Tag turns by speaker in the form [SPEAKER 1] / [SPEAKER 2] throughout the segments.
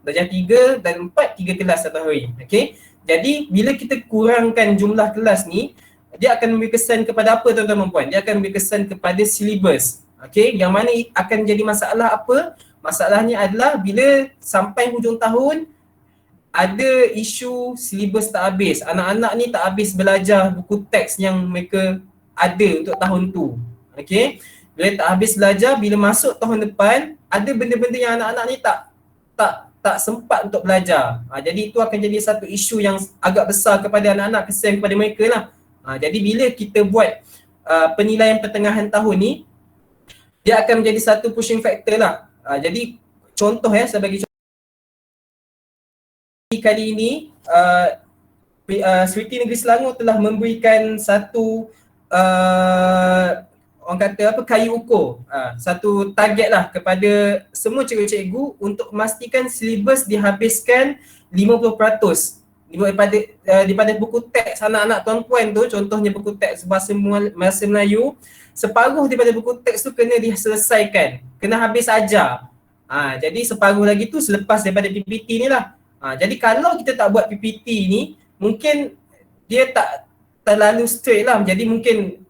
[SPEAKER 1] darjah 3 dan 4 3 kelas satu hari. Okey. Jadi bila kita kurangkan jumlah kelas ni, dia akan memberi kesan kepada apa tuan-tuan dan puan? Dia akan memberi kesan kepada silibus. Okey, yang mana akan jadi masalah apa? Masalahnya adalah bila sampai hujung tahun ada isu silibus tak habis. Anak-anak ni tak habis belajar buku teks yang mereka ada untuk tahun tu. Okey. Bila tak habis belajar, bila masuk tahun depan, ada benda-benda yang anak-anak ni tak sempat untuk belajar. Jadi itu akan jadi satu isu yang agak besar kepada anak-anak, kesian kepada mereka lah. Jadi bila kita buat penilaian pertengahan tahun ni, dia akan menjadi satu pushing factor lah. Jadi contoh saya bagi contoh kali ini Seriti Negeri Selangor telah memberikan satu orang kata apa, kayu ukur, satu target lah kepada semua cikgu-cikgu untuk memastikan silibus dihabiskan 50% daripada buku teks anak-anak tuan-puan tu. Contohnya buku teks bahasa Melayu, separuh daripada buku teks tu kena diselesaikan, kena habis ajar. Jadi separuh lagi tu selepas daripada PPT ni lah. Jadi kalau kita tak buat PPT ni, mungkin dia tak terlalu straight lah. Jadi mungkin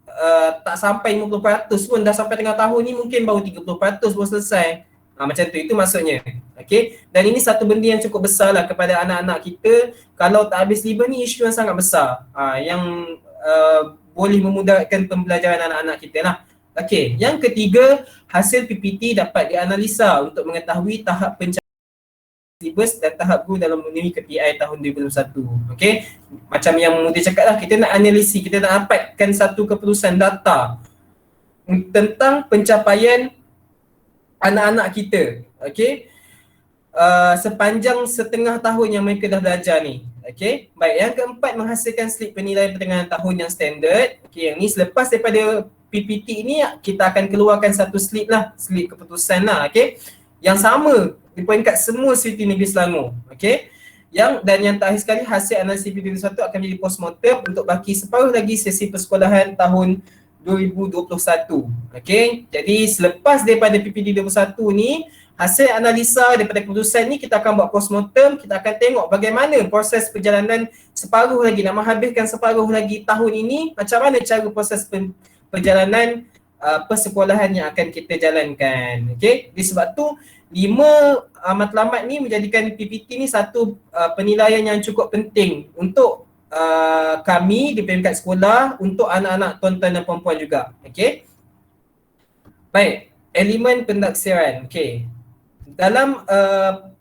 [SPEAKER 1] tak sampai 50% pun, dah sampai tengah tahun ni mungkin baru 30% baru selesai. Macam tu, itu maksudnya. Okay. Dan ini satu benda yang cukup besar lah kepada anak-anak kita. Kalau tak habis libur ni, isu yang sangat besar yang boleh memudahkan pembelajaran anak-anak kita lah. Okay. Yang ketiga, hasil PPT dapat dianalisa untuk mengetahui tahap pencapaian silibus dan tahap guru dalam memenuhi KPI tahun 2021. Okay. Macam yang Mudir cakap lah, kita nak analisis, kita nak dapatkan satu keputusan data tentang pencapaian anak-anak kita. Okay. Sepanjang setengah tahun yang mereka dah belajar ni. Okay. Baik, yang keempat, menghasilkan slip penilaian pertengahan tahun yang standard. Okay, yang ni selepas daripada PPT ni kita akan keluarkan satu slip lah, slip keputusan lah. Okay. Yang sama di peringkat semua Seriti Negeri Selangor. Okay. Dan yang terakhir sekali, hasil analisis PPT 21 akan menjadi postmortem untuk baki separuh lagi sesi persekolahan tahun 2021. Okay. Jadi selepas daripada PPT 21 ni, hasil analisa daripada keputusan ni kita akan buat postmortem, kita akan tengok bagaimana proses perjalanan separuh lagi, nak menghabiskan separuh lagi tahun ini, macam mana cara proses perjalanan persekolahan yang akan kita jalankan. Okay. Disebab tu 5 matlamat ni menjadikan PPT ni satu penilaian yang cukup penting untuk kami di peringkat sekolah, untuk anak-anak tuan-tuan dan puan-puan juga. Okay. Baik, elemen pendaksiran. Okay. Dalam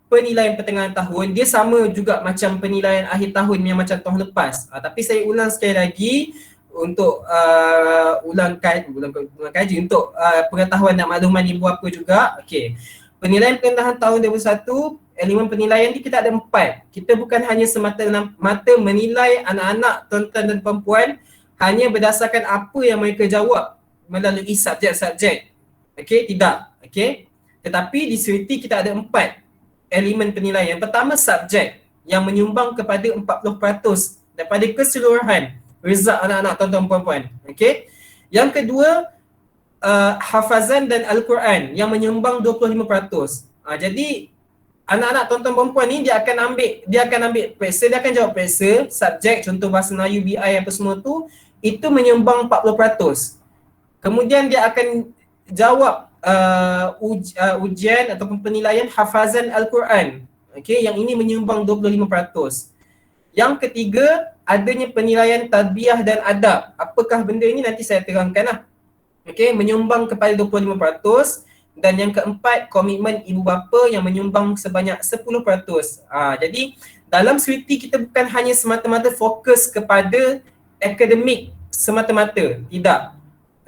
[SPEAKER 1] penilaian pertengahan tahun, dia sama juga macam penilaian akhir tahun yang macam tahun lepas. Tapi saya ulang sekali lagi untuk ulang kaji untuk pengetahuan dan makluman ibu bapa juga. Okay. Penilaian pertengahan tahun 2021, elemen penilaian ni kita ada 4. Kita bukan hanya semata-mata menilai anak-anak tuan-tuan dan puan-puan hanya berdasarkan apa yang mereka jawab melalui subjek-subjek. Okay, tidak. Okay. Tetapi di Seriti kita ada 4 elemen penilaian. Yang pertama, subjek yang menyumbang kepada 40% daripada keseluruhan result anak-anak tuan-tuan puan-puan. Okay. Yang kedua, hafazan dan Al-Quran yang menyumbang 25%. Jadi anak-anak tuan-tuan puan-puan ni dia akan ambil periksa, dia akan jawab periksa subjek, contoh bahasa Melayu, BI apa semua tu, itu menyumbang 40%. Kemudian dia akan jawab ujian ataupun penilaian hafazan Al-Quran. Okay, yang ini menyumbang 25%. Yang ketiga, adanya penilaian tarbiyah dan adab. Apakah benda ini nanti saya terangkan lah. Okay, menyumbang kepada 25%. Dan yang keempat, komitmen ibu bapa yang menyumbang sebanyak 10%. Jadi dalam Seriti kita bukan hanya semata-mata fokus kepada akademik semata-mata. Tidak.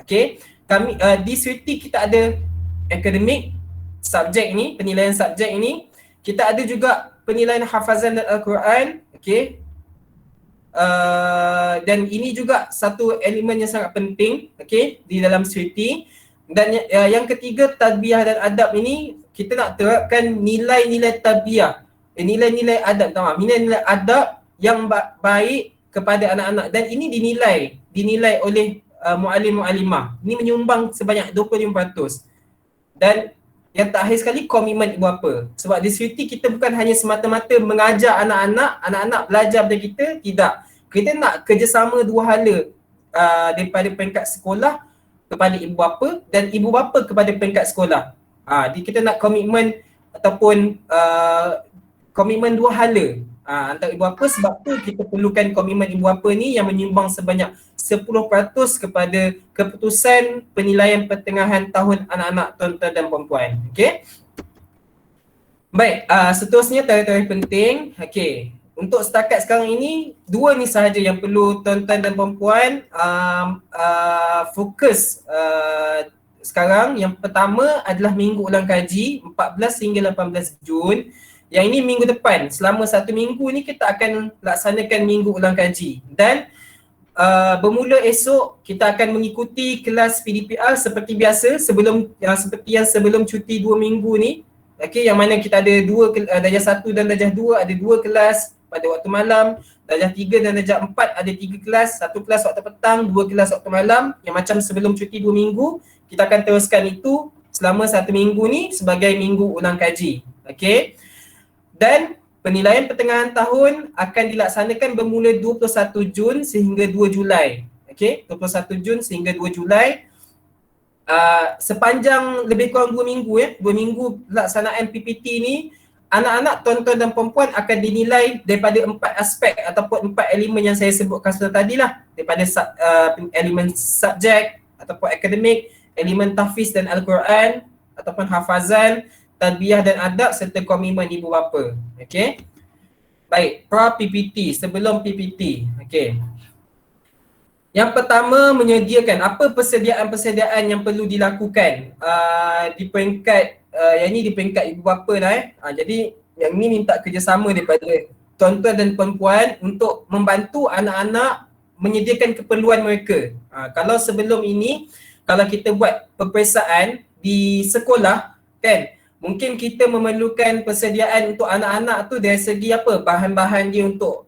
[SPEAKER 1] Okay, kami di Seriti kita ada akademik, subjek ini, penilaian subjek ini. Kita ada juga penilaian hafazan dan Al-Quran. Okay. Dan ini juga satu elemen yang sangat penting, okay, di dalam Seriti. Dan yang ketiga, tarbiyah dan adab ini kita nak terapkan nilai-nilai tarbiyah, nilai-nilai adab, nilai-nilai adab yang baik kepada anak-anak, dan ini dinilai oleh muallim-muallimah. Ini menyumbang sebanyak 25%. Dan yang terakhir sekali komitmen ibu bapa. Sebab di SUT kita bukan hanya semata-mata mengajar anak-anak belajar pada kita, tidak. Kita nak kerjasama dua hala, daripada peringkat sekolah kepada ibu bapa dan ibu bapa kepada peringkat sekolah. Kita nak komitmen ataupun komitmen dua hala antara ibu bapa. Sebab tu kita perlukan komitmen ibu bapa ni yang menyumbang sebanyak 10% kepada keputusan penilaian pertengahan tahun anak-anak, tuan-tuan dan puan-puan. Okey. Baik, seterusnya tarikh-tarikh penting. Okey. Untuk setakat sekarang ini, dua ni sahaja yang perlu tuan-tuan dan puan-puan fokus sekarang. Yang pertama adalah minggu ulang kaji 14 hingga 18 Jun. Yang ini minggu depan. Selama 1 minggu ni kita akan laksanakan minggu ulang kaji. Dan bermula esok kita akan mengikuti kelas PDPR seperti biasa seperti yang sebelum cuti 2 minggu ni. Okey, yang mana kita ada darjah 1 dan darjah 2 ada 2 kelas pada waktu malam, darjah 3 dan darjah 4 ada 3 kelas, 1 kelas waktu petang, 2 kelas waktu malam. Yang macam sebelum cuti 2 minggu, kita akan teruskan itu selama 1 minggu ni sebagai minggu ulang kaji. Okey. Dan penilaian pertengahan tahun akan dilaksanakan bermula 21 Jun sehingga 2 Julai. Okey, 21 Jun sehingga 2 Julai. Sepanjang lebih kurang 2 minggu 2 minggu pelaksanaan PPT ni, anak-anak, tuan-tuan dan puan-puan akan dinilai daripada 4 aspek ataupun 4 elemen yang saya sebutkan tadi lah. Daripada elemen subjek ataupun akademik, elemen tahfiz dan Al-Quran ataupun hafazan, tarbiyah dan adab serta komitmen ibu bapa. Okey. Baik, pra PPT, sebelum PPT. Okey. Yang pertama, menyediakan apa persediaan-persediaan yang perlu dilakukan di peringkat yang ni di peringkat ibu bapa lah Jadi yang ni minta kerjasama daripada tuan-tuan dan puan-puan untuk membantu anak-anak menyediakan keperluan mereka. Kalau sebelum ini, kalau kita buat peperiksaan di sekolah kan, mungkin kita memerlukan persediaan untuk anak-anak tu dari segi apa, bahan-bahan dia untuk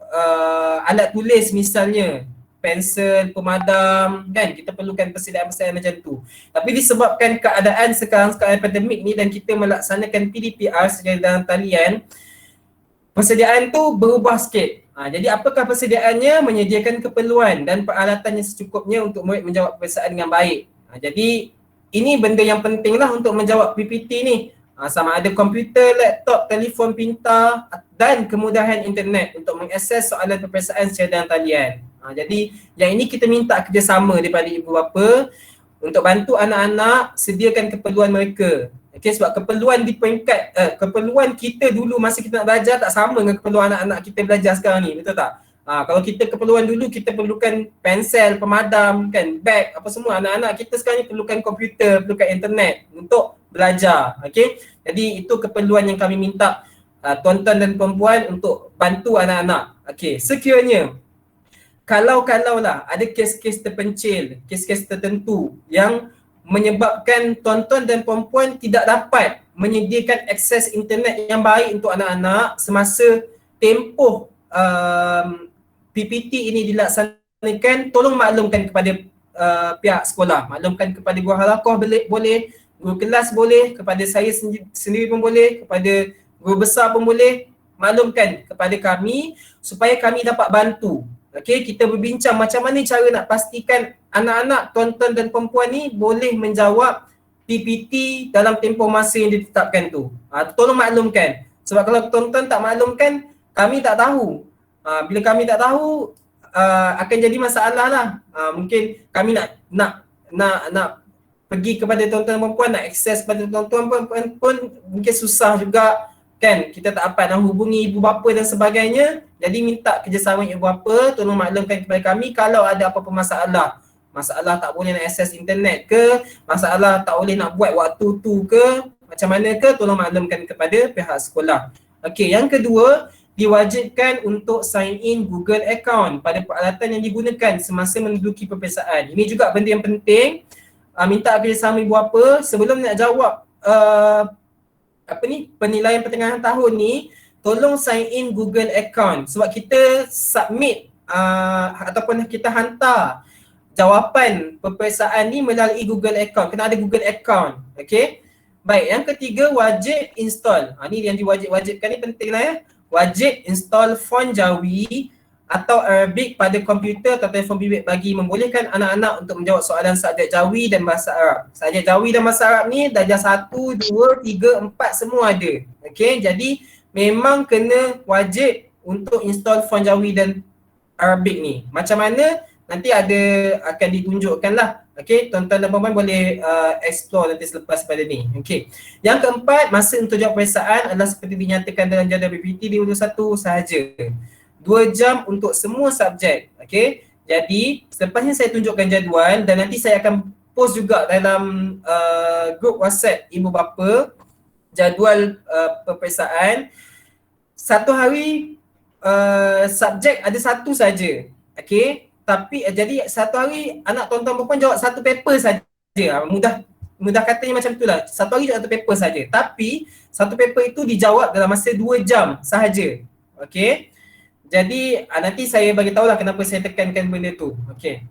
[SPEAKER 1] alat tulis misalnya, pensel, pemadam kan, kita perlukan persediaan-persediaan macam tu. Tapi disebabkan keadaan sekarang pandemik ni dan kita melaksanakan PDPR secara dalam talian, persediaan tu berubah sikit. Jadi apakah persediaannya? Menyediakan keperluan dan peralatan yang secukupnya untuk murid menjawab peperiksaan dengan baik. Jadi ini benda yang penting lah untuk menjawab PPT ni. Sama ada komputer, laptop, telefon pintar dan kemudahan internet untuk mengakses soalan peperiksaan secara dalam talian. Jadi yang ini kita minta kerjasama daripada ibu bapa untuk bantu anak-anak sediakan keperluan mereka. Okey, sebab keperluan di peringkat keperluan kita dulu masa kita nak belajar tak sama dengan keperluan anak-anak kita belajar sekarang ni, betul tak? Kalau kita keperluan dulu kita perlukan pensel, pemadam kan, beg, apa semua. Anak-anak kita sekarang ni perlukan komputer, perlukan internet untuk belajar. Okey. Jadi itu keperluan yang kami minta tuan-tuan dan puan-puan untuk bantu anak-anak. Okey, sekiranya kalau lah ada kes-kes terpencil, kes-kes tertentu yang menyebabkan tuan-tuan dan puan-puan tidak dapat menyediakan akses internet yang baik untuk anak-anak semasa tempoh PPT ini dilaksanakan, tolong maklumkan kepada pihak sekolah, maklumkan kepada guru halaqah boleh, guru kelas boleh, kepada saya sendiri pun boleh, kepada guru besar pun boleh, maklumkan kepada kami supaya kami dapat bantu. Okey, kita berbincang macam mana cara nak pastikan anak-anak, tuan-tuan dan perempuan ni boleh menjawab PPT dalam tempoh masa yang ditetapkan tu. Tolong maklumkan. Sebab kalau tuan-tuan tak maklumkan, kami tak tahu. Bila kami tak tahu, akan jadi masalah lah. Mungkin kami nak pergi kepada tuan-tuan dan perempuan, nak akses kepada tuan-tuan perempuan pun mungkin susah juga kan. Kita tak dapat nak hubungi ibu bapa dan sebagainya. Jadi minta kerjasama ibu bapa, tolong maklumkan kepada kami kalau ada apa-apa masalah. Masalah tak boleh nak akses internet ke, masalah tak boleh nak buat waktu tu ke, macam mana ke, tolong maklumkan kepada pihak sekolah. Okey, yang kedua, diwajibkan untuk sign in Google account pada peralatan yang digunakan semasa menduduki peperiksaan. Ini juga benda yang penting. Minta kerjasama ibu bapa sebelum nak jawab penilaian pertengahan tahun ni, tolong sign in Google account sebab kita submit ataupun kita hantar jawapan peperiksaan ni melalui Google account. Kena ada Google account. Okey. Baik, yang ketiga wajib install. Ni yang diwajib-wajibkan ni penting lah ya. Wajib install font Jawi atau Arabic pada komputer atau telefon bimbit bagi membolehkan anak-anak untuk menjawab soalan subjek Jawi dan bahasa Arab. Subjek Jawi dan bahasa Arab ni darjah 1, 2, 3, 4 semua ada. Okey, jadi memang kena wajib untuk install font Jawi dan Arabic ni. Macam mana? Nanti akan ditunjukkan lah. Okay, tuan-tuan dan puan-puan boleh explore nanti selepas pada ni. Okay. Yang keempat, masa untuk jawab peperiksaan adalah seperti dinyatakan dalam jadual PPT 21 sahaja. 2 jam untuk semua subjek. Okay. Jadi, selepas ni saya tunjukkan jadual dan nanti saya akan post juga dalam grup WhatsApp ibu bapa jadual peperiksaan. Satu hari subjek ada satu saja. Okay. Tapi jadi satu hari anak tuan-tuan perempuan jawab satu paper saja. Mudah katanya macam itulah. Satu hari jawab satu paper saja. Tapi satu paper itu dijawab dalam masa 2 jam sahaja. Okey. Jadi nanti saya bagi tahulah kenapa saya tekankan benda tu. Okey.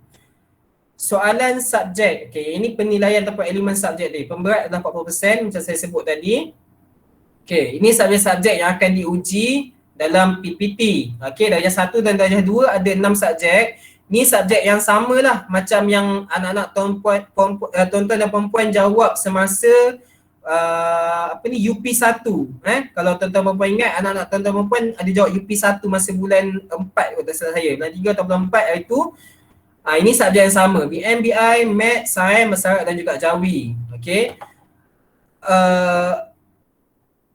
[SPEAKER 1] Soalan subjek. Okey, ini penilaian ataupun elemen subjek dia. Pemberat adalah 40% macam saya sebut tadi. Okey, ini subjek-subjek yang akan diuji dalam PPT. Okey, darjah 1 dan darjah 2 ada 6 subjek. Ni subjek yang samalah macam yang anak-anak tuan-tuan dan perempuan jawab semasa UP1. Kalau tuan-tuan perempuan ingat, anak-anak tuan-tuan perempuan ada jawab UP1 masa bulan 4 kalau tak salah saya. Bulan 3 atau bulan 4 hari tu. Ini subjek yang sama. BM, BI, Math, Sains, Bahasa Arab dan juga Jawi. Okey.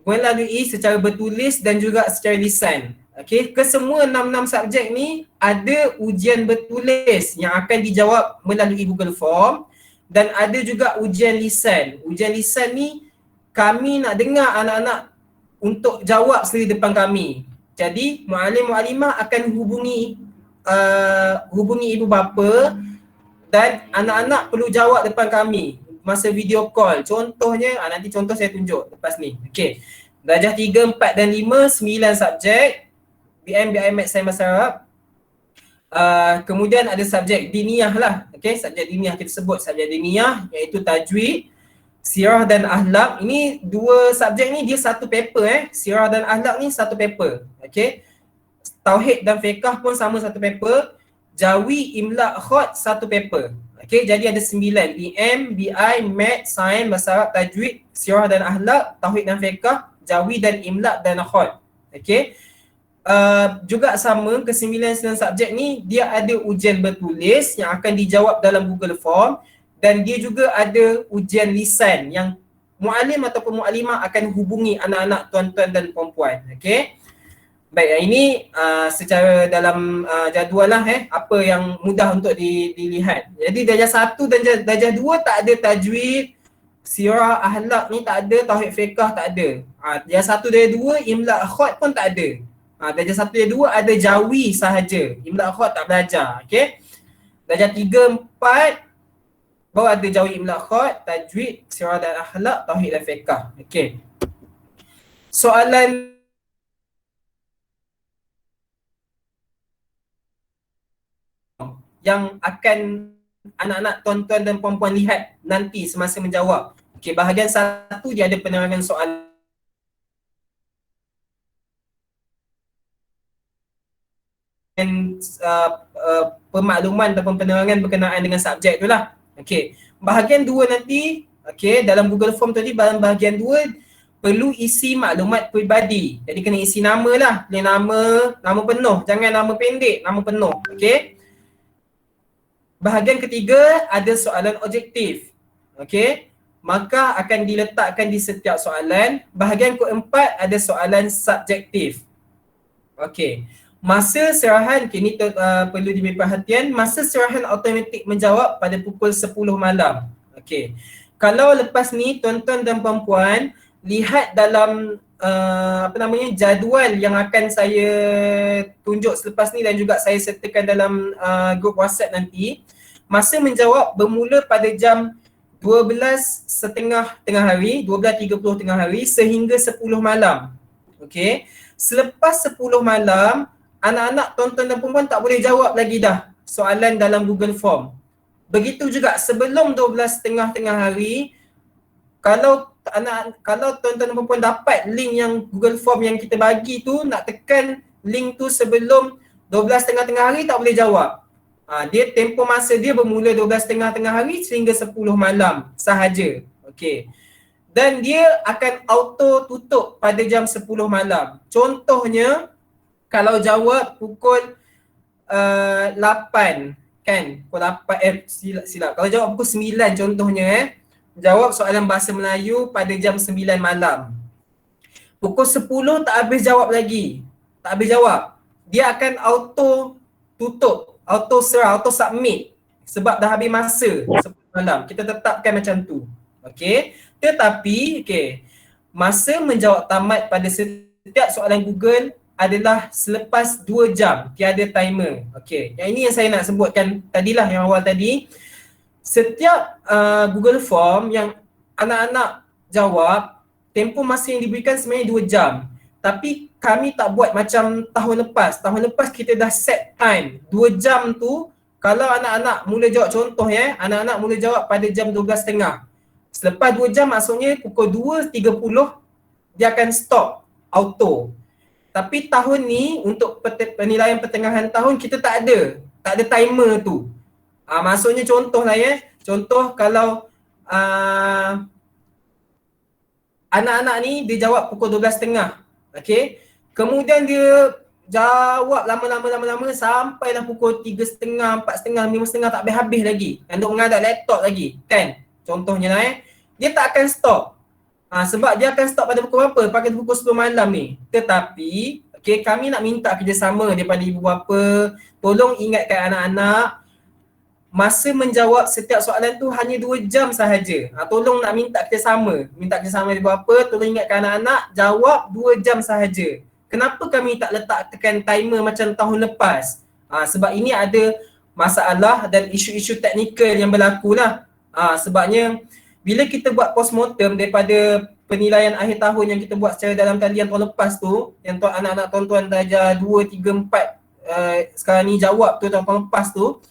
[SPEAKER 1] Melalui secara bertulis dan juga secara lisan. Okey, kesemua 6 subjek ni ada ujian bertulis yang akan dijawab melalui Google Form dan ada juga ujian lisan. Ujian lisan ni kami nak dengar anak-anak untuk jawab sendiri depan kami. Jadi muallim-muallimah akan hubungi ibu bapa dan anak-anak perlu jawab depan kami masa video call. Contohnya nanti contoh saya tunjuk lepas ni. Okey. Darjah 3, 4 dan 5 9 subjek. BM, BI, Math, Sains, Bahasa Arab. Kemudian ada subjek diniyah lah. Okay, subjek diniyah kita sebut subjek diniyah iaitu tajwid, sirah dan akhlak. Ini 2 subjek ni dia satu paper Sirah dan akhlak ni satu paper. Okay. Tauhid dan fiqh pun sama satu paper. Jawi, imla, khot satu paper. Okay, jadi ada 9. BM, BI, Math, Sains, Bahasa Arab, tajwid, sirah dan akhlak, tauhid dan fiqh, jawi dan imla dan khot. Okay. Juga sama ke-9 subjek ni dia ada ujian bertulis yang akan dijawab dalam Google Form dan dia juga ada ujian lisan yang muallim ataupun muallimah akan hubungi anak-anak tuan-tuan dan puan-puan. Okey. Baik, ini secara dalam jadual lah apa yang mudah untuk dilihat. Jadi darjah 1 dan darjah 2 tak ada tajwid, sirah, akhlak ni tak ada, tauhid fiqh tak ada. Darjah 1 darjah 2 imla khot pun tak ada. Darjah 1 dan 2 ada Jawi sahaja. Imla khot tak belajar. Okey. Darjah 3, 4 baru ada Jawi, imla khot, tajwid, sirah dan akhlak, tauhid dan fiqh. Okey. Soalan yang akan anak-anak tuan-tuan dan puan-puan lihat nanti semasa menjawab. Okey, bahagian 1 dia ada penerangan soalan. Pemakluman ataupun penerangan berkenaan dengan subjek tu lah. Okey. Bahagian 2 nanti, okey, dalam Google Form tadi dalam bahagian 2 perlu isi maklumat peribadi. Jadi kena isi nama lah. Nama penuh, jangan nama pendek, nama penuh. Okey. Bahagian ketiga ada soalan objektif. Okey. Maka akan diletakkan di setiap soalan. Bahagian keempat ada soalan subjektif. Okey. Masa serahan, ini perlu diberi perhatian, masa serahan automatik menjawab pada pukul 10 malam. Okey. Kalau lepas ni tuan-tuan dan puan-puan lihat dalam jadual yang akan saya tunjuk selepas ni dan juga saya sertakan dalam grup WhatsApp nanti, masa menjawab bermula pada jam 12.30 tengah hari, 12.30 tengah hari sehingga 10 malam. Okey. Selepas 10 malam, anak-anak tuan-tuan dan perempuan tak boleh jawab lagi dah soalan dalam Google Form. Begitu juga sebelum 12.30 tengah hari, kalau kalau tuan-tuan dan puan dapat link yang Google Form yang kita bagi tu, nak tekan link tu sebelum 12 tengah hari tak boleh jawab. Dia tempoh masa dia bermula 12 tengah hari sehingga 10 malam sahaja. Okey. Dan dia akan auto tutup pada jam 10 malam. Contohnya kalau jawab pukul 8 kan, pukul 8 silap. Kalau jawab pukul 9 contohnya jawab soalan bahasa Melayu pada jam 9 malam. Pukul 10 tak habis jawab lagi. Tak habis jawab. Dia akan auto tutup, auto serah, auto submit sebab dah habis masa 10 malam. Kita tetapkan macam tu. Okey. Tetapi masa menjawab tamat pada setiap soalan Google adalah selepas 2 jam, tiada timer. Okey. Yang ini yang saya nak sebutkan tadilah yang awal tadi. Setiap Google Form yang anak-anak jawab, tempoh masa yang diberikan sebenarnya 2 jam. Tapi kami tak buat macam tahun lepas. Tahun lepas kita dah set time. 2 jam tu, kalau anak-anak mula jawab, contoh anak-anak mula jawab pada jam 12.30. Selepas 2 jam maksudnya pukul 2.30 dia akan stop auto. Tapi tahun ni untuk penilaian pertengahan tahun kita tak ada timer tu. Maksudnya contohlah contoh kalau anak-anak ni dia jawab pukul 12.30. Okey. Kemudian dia jawab lama-lama sampailah pukul 3.30, 4.30, 5.30 tak habis-habis lagi. Untuk menghadap laptop lagi, kan? Contohnya dia tak akan stop. Sebab dia akan stop pada pukul berapa? Pada pukul 10 malam ni. Tetapi, kami nak minta kerjasama daripada ibu bapa. Tolong ingatkan anak-anak, masa menjawab setiap soalan tu hanya 2 jam sahaja. Tolong nak minta kerjasama. Minta kerjasama ibu bapa, tolong ingatkan anak-anak, jawab 2 jam sahaja. Kenapa kami tak tekan timer macam tahun lepas? Sebab ini ada masalah dan isu-isu teknikal yang berlaku lah. Sebabnya bila kita buat postmortem daripada penilaian akhir tahun yang kita buat secara dalam talian tahun lepas tu, yang anak-anak tuan-tuan darjah 2, 3, 4 sekarang ni jawab tu tahun lepas tu,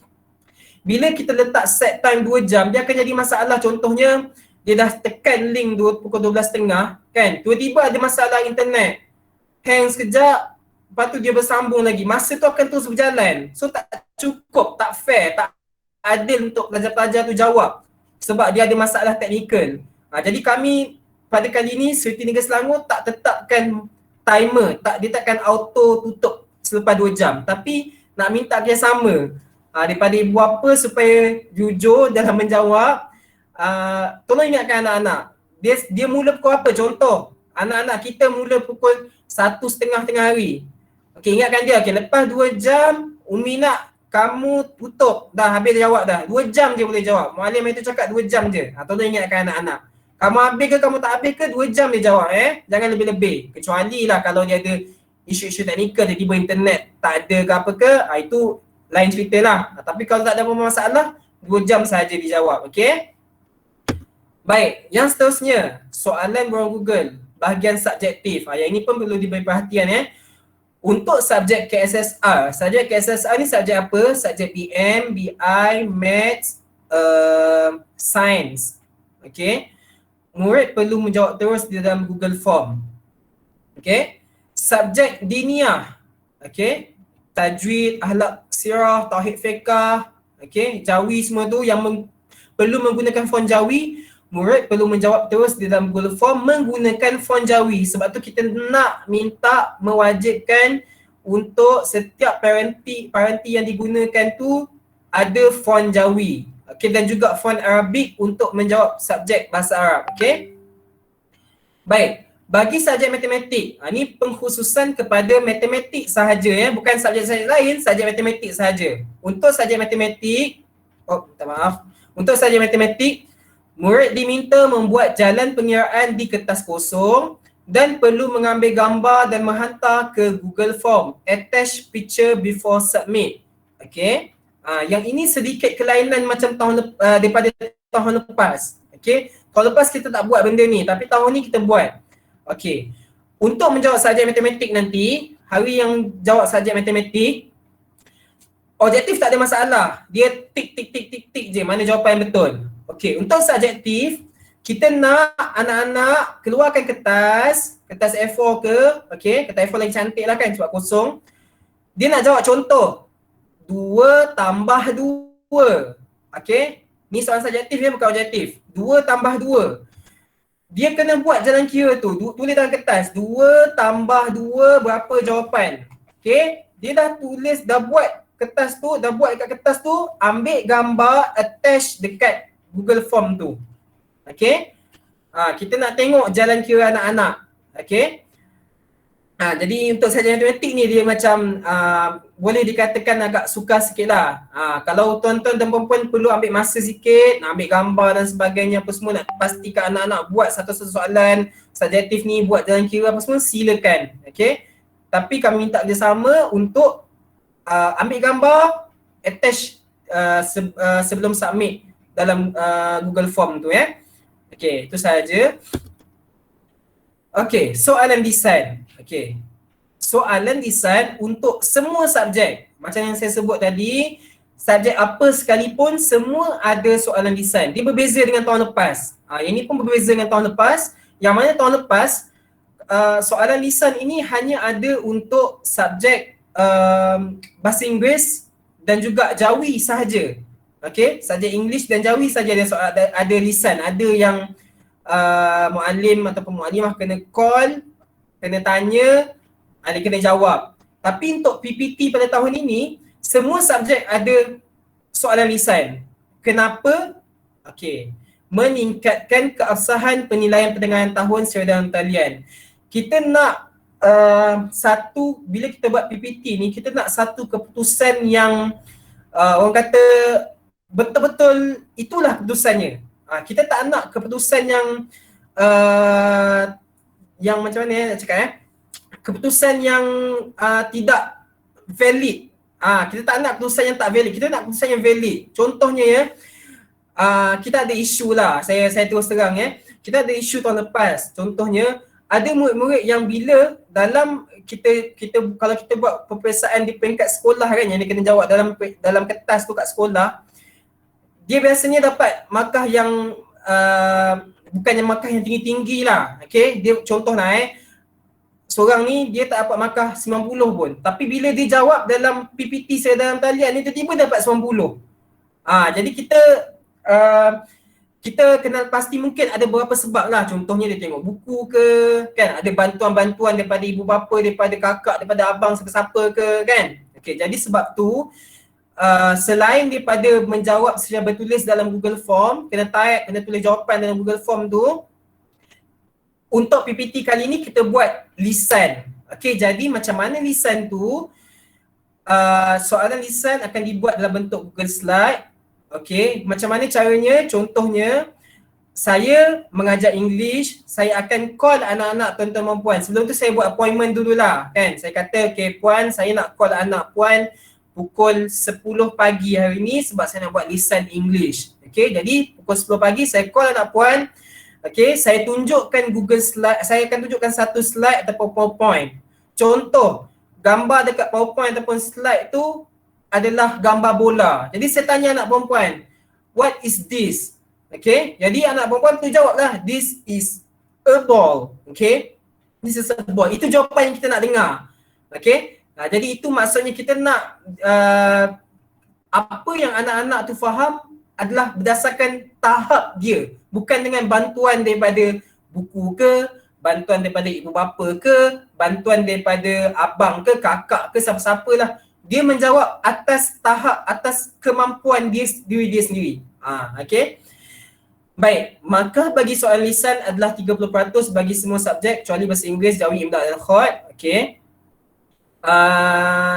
[SPEAKER 1] bila kita letak set time 2 jam, dia akan jadi masalah. Contohnya, dia dah tekan link pukul 12.30 kan, tiba-tiba ada masalah internet, hang sekejap, lepas tu dia bersambung lagi, masa tu akan terus berjalan. So tak cukup, tak fair, tak adil untuk pelajar-pelajar tu jawab sebab dia ada masalah teknikal. Jadi kami pada kali ni Seriti Negeri Selangor tak tetapkan timer, dia takkan auto tutup selepas 2 jam, tapi nak minta kerjasama daripada ibu bapa supaya jujur dalam menjawab. Tolong ingatkan anak-anak, dia mula pukul apa? Contoh, anak-anak kita mula pukul 1.30 tengah hari. Okey, ingatkan dia, lepas 2 jam Umi nak kamu tutup, dah habis jawab dah. 2 jam je boleh jawab. Muallim itu cakap 2 jam je. Tolong ingatkan anak-anak. Kamu habis ke kamu tak habis ke, 2 jam dia jawab Jangan lebih-lebih. Kecuali lah kalau dia ada isu-isu teknikal, tiba-tiba internet tak ada ke apa ke, itu lain cerita lah. Tapi kalau tak ada apa-apa masalah, 2 jam sahaja dijawab. Okey? Baik, yang seterusnya, soalan borang Google, bahagian subjektif. Yang ini pun perlu diberi perhatian Untuk subjek KSSR ni subjek apa? Subjek PM, BI, Maths, Science. Okey? Murid perlu menjawab terus di dalam Google Form. Okey? Subjek diniyah. Okey? Tajwid, akhlak sirah, tauhid fiqah, jawi semua tu yang perlu menggunakan font jawi, murid perlu menjawab terus di dalam Google Form menggunakan font jawi. Sebab tu kita nak minta mewajibkan untuk setiap paranti yang digunakan tu ada font jawi. Dan juga font Arabik untuk menjawab subjek bahasa Arab. Baik. Bagi subjek matematik, ni pengkhususan kepada matematik sahaja bukan subjek-subjek lain, subjek matematik sahaja. Untuk subjek matematik, untuk subjek matematik, murid diminta membuat jalan pengiraan di kertas kosong dan perlu mengambil gambar dan menghantar ke Google Form. Attach picture before submit. Yang ini sedikit kelainan macam daripada tahun lepas. Tahun lepas kita tak buat benda ni, tapi tahun ni kita buat. Untuk menjawab subjek matematik nanti, hari yang jawab subjek matematik, objektif tak ada masalah. Dia tik je mana jawapan yang betul. Untuk subjektif, kita nak anak-anak keluarkan kertas A4 ke, okey, kertas A4 lagi cantik lah kan sebab kosong. Dia nak jawab contoh 2 tambah 2. Okey, ni soalan subjektif dia bukan objektif. 2 tambah 2. Dia kena buat jalan kira tu, tulis dalam kertas 2 tambah 2 berapa jawapan. Okey, dia dah tulis, dah buat kertas tu, dah buat dekat kertas tu, ambil gambar, attach dekat Google Form tu. Okey, kita nak tengok jalan kira anak-anak. Okey, jadi untuk sajian matematik ni dia macam boleh dikatakan agak sukar sikit lah. Kalau tuan-tuan dan puan-puan perlu ambil masa sikit, nak ambil gambar dan sebagainya apa semua, nak pastikan anak-anak buat satu-satu soalan subjektif ni, buat jalan kira apa semua, silakan. Okey, tapi kami minta kerjasama untuk ambil gambar, attach sebelum submit dalam Google Form tu ya. Okey, itu sahaja. Okey, soalan desain. Okey, soalan desain untuk semua subjek. Macam yang saya sebut tadi, subjek apa sekalipun semua ada soalan desain. Dia berbeza dengan tahun lepas. Ini pun berbeza dengan tahun lepas. Yang mana tahun lepas soalan lisan ini hanya ada untuk subjek bahasa Inggeris dan juga Jawi sahaja. Okey, subjek English dan Jawi saja ada lisan. Ada yang muallim ataupun muallimah kena call, kena tanya, dia kena jawab. Tapi untuk PPT pada tahun ini, semua subjek ada soalan lisan. Kenapa? Okey, meningkatkan keabsahan penilaian pertengahan tahun sesuai dengan talian. Kita nak bila kita buat PPT ni, kita nak satu keputusan yang orang kata betul-betul itulah keputusannya. Kita tak nak keputusan yang macam mana nak cakap keputusan yang tidak valid. Kita tak nak keputusan yang tak valid, kita nak keputusan yang valid. Contohnya ya, kita ada isu lah, saya terus terang ya. Kita ada isu tahun lepas. Contohnya ada murid-murid yang bila dalam kita kalau kita buat peperiksaan di peringkat sekolah kan, yang dia kena jawab dalam kertas tu kat sekolah, dia biasanya dapat markah yang bukannya markah yang tinggi-tinggi lah. Okay, dia contoh lah seorang ni dia tak dapat markah 90 pun, tapi bila dia jawab dalam PPT saya dalam talian ni tiba-tiba dapat 90. Jadi kita kena pasti mungkin ada beberapa sebab lah. Contohnya dia tengok buku ke, kan, ada bantuan-bantuan daripada ibu bapa, daripada kakak, daripada abang, siapa-siapa ke kan. Okay, jadi sebab tu selain daripada menjawab secara bertulis dalam Google Form, kena type, kena tulis jawapan dalam Google Form tu, untuk PPT kali ni kita buat lisan. Okay, jadi macam mana lisan tu? Soalan lisan akan dibuat dalam bentuk Google Slide. Okay, macam mana caranya? Contohnya, saya mengajar English, saya akan call anak-anak tuan-tuan dan puan. Sebelum tu saya buat appointment dululah kan. Saya kata, okay puan, saya nak call anak puan pukul 10 pagi hari ni sebab saya nak buat lisan English. Okay, jadi pukul 10 pagi saya call anak puan. Okay, saya tunjukkan Google Slide, saya akan tunjukkan satu slide ataupun PowerPoint. Contoh, gambar dekat PowerPoint ataupun slide tu adalah gambar bola. Jadi saya tanya anak perempuan, what is this? Okay, jadi anak perempuan tu jawablah, this is a ball. Okay, this is a ball. Itu jawapan yang kita nak dengar. Okay, jadi itu maksudnya kita nak apa yang anak-anak tu faham adalah berdasarkan tahap dia, bukan dengan bantuan daripada buku ke, bantuan daripada ibu bapa ke, bantuan daripada abang ke, kakak ke, siapa-siapa lah. Dia menjawab atas tahap, atas kemampuan diri dia sendiri. Okay. Baik, maka bagi soalan lisan adalah 30% bagi semua subjek kecuali bahasa Inggeris, Jawi, Imla dan Khot. Okay.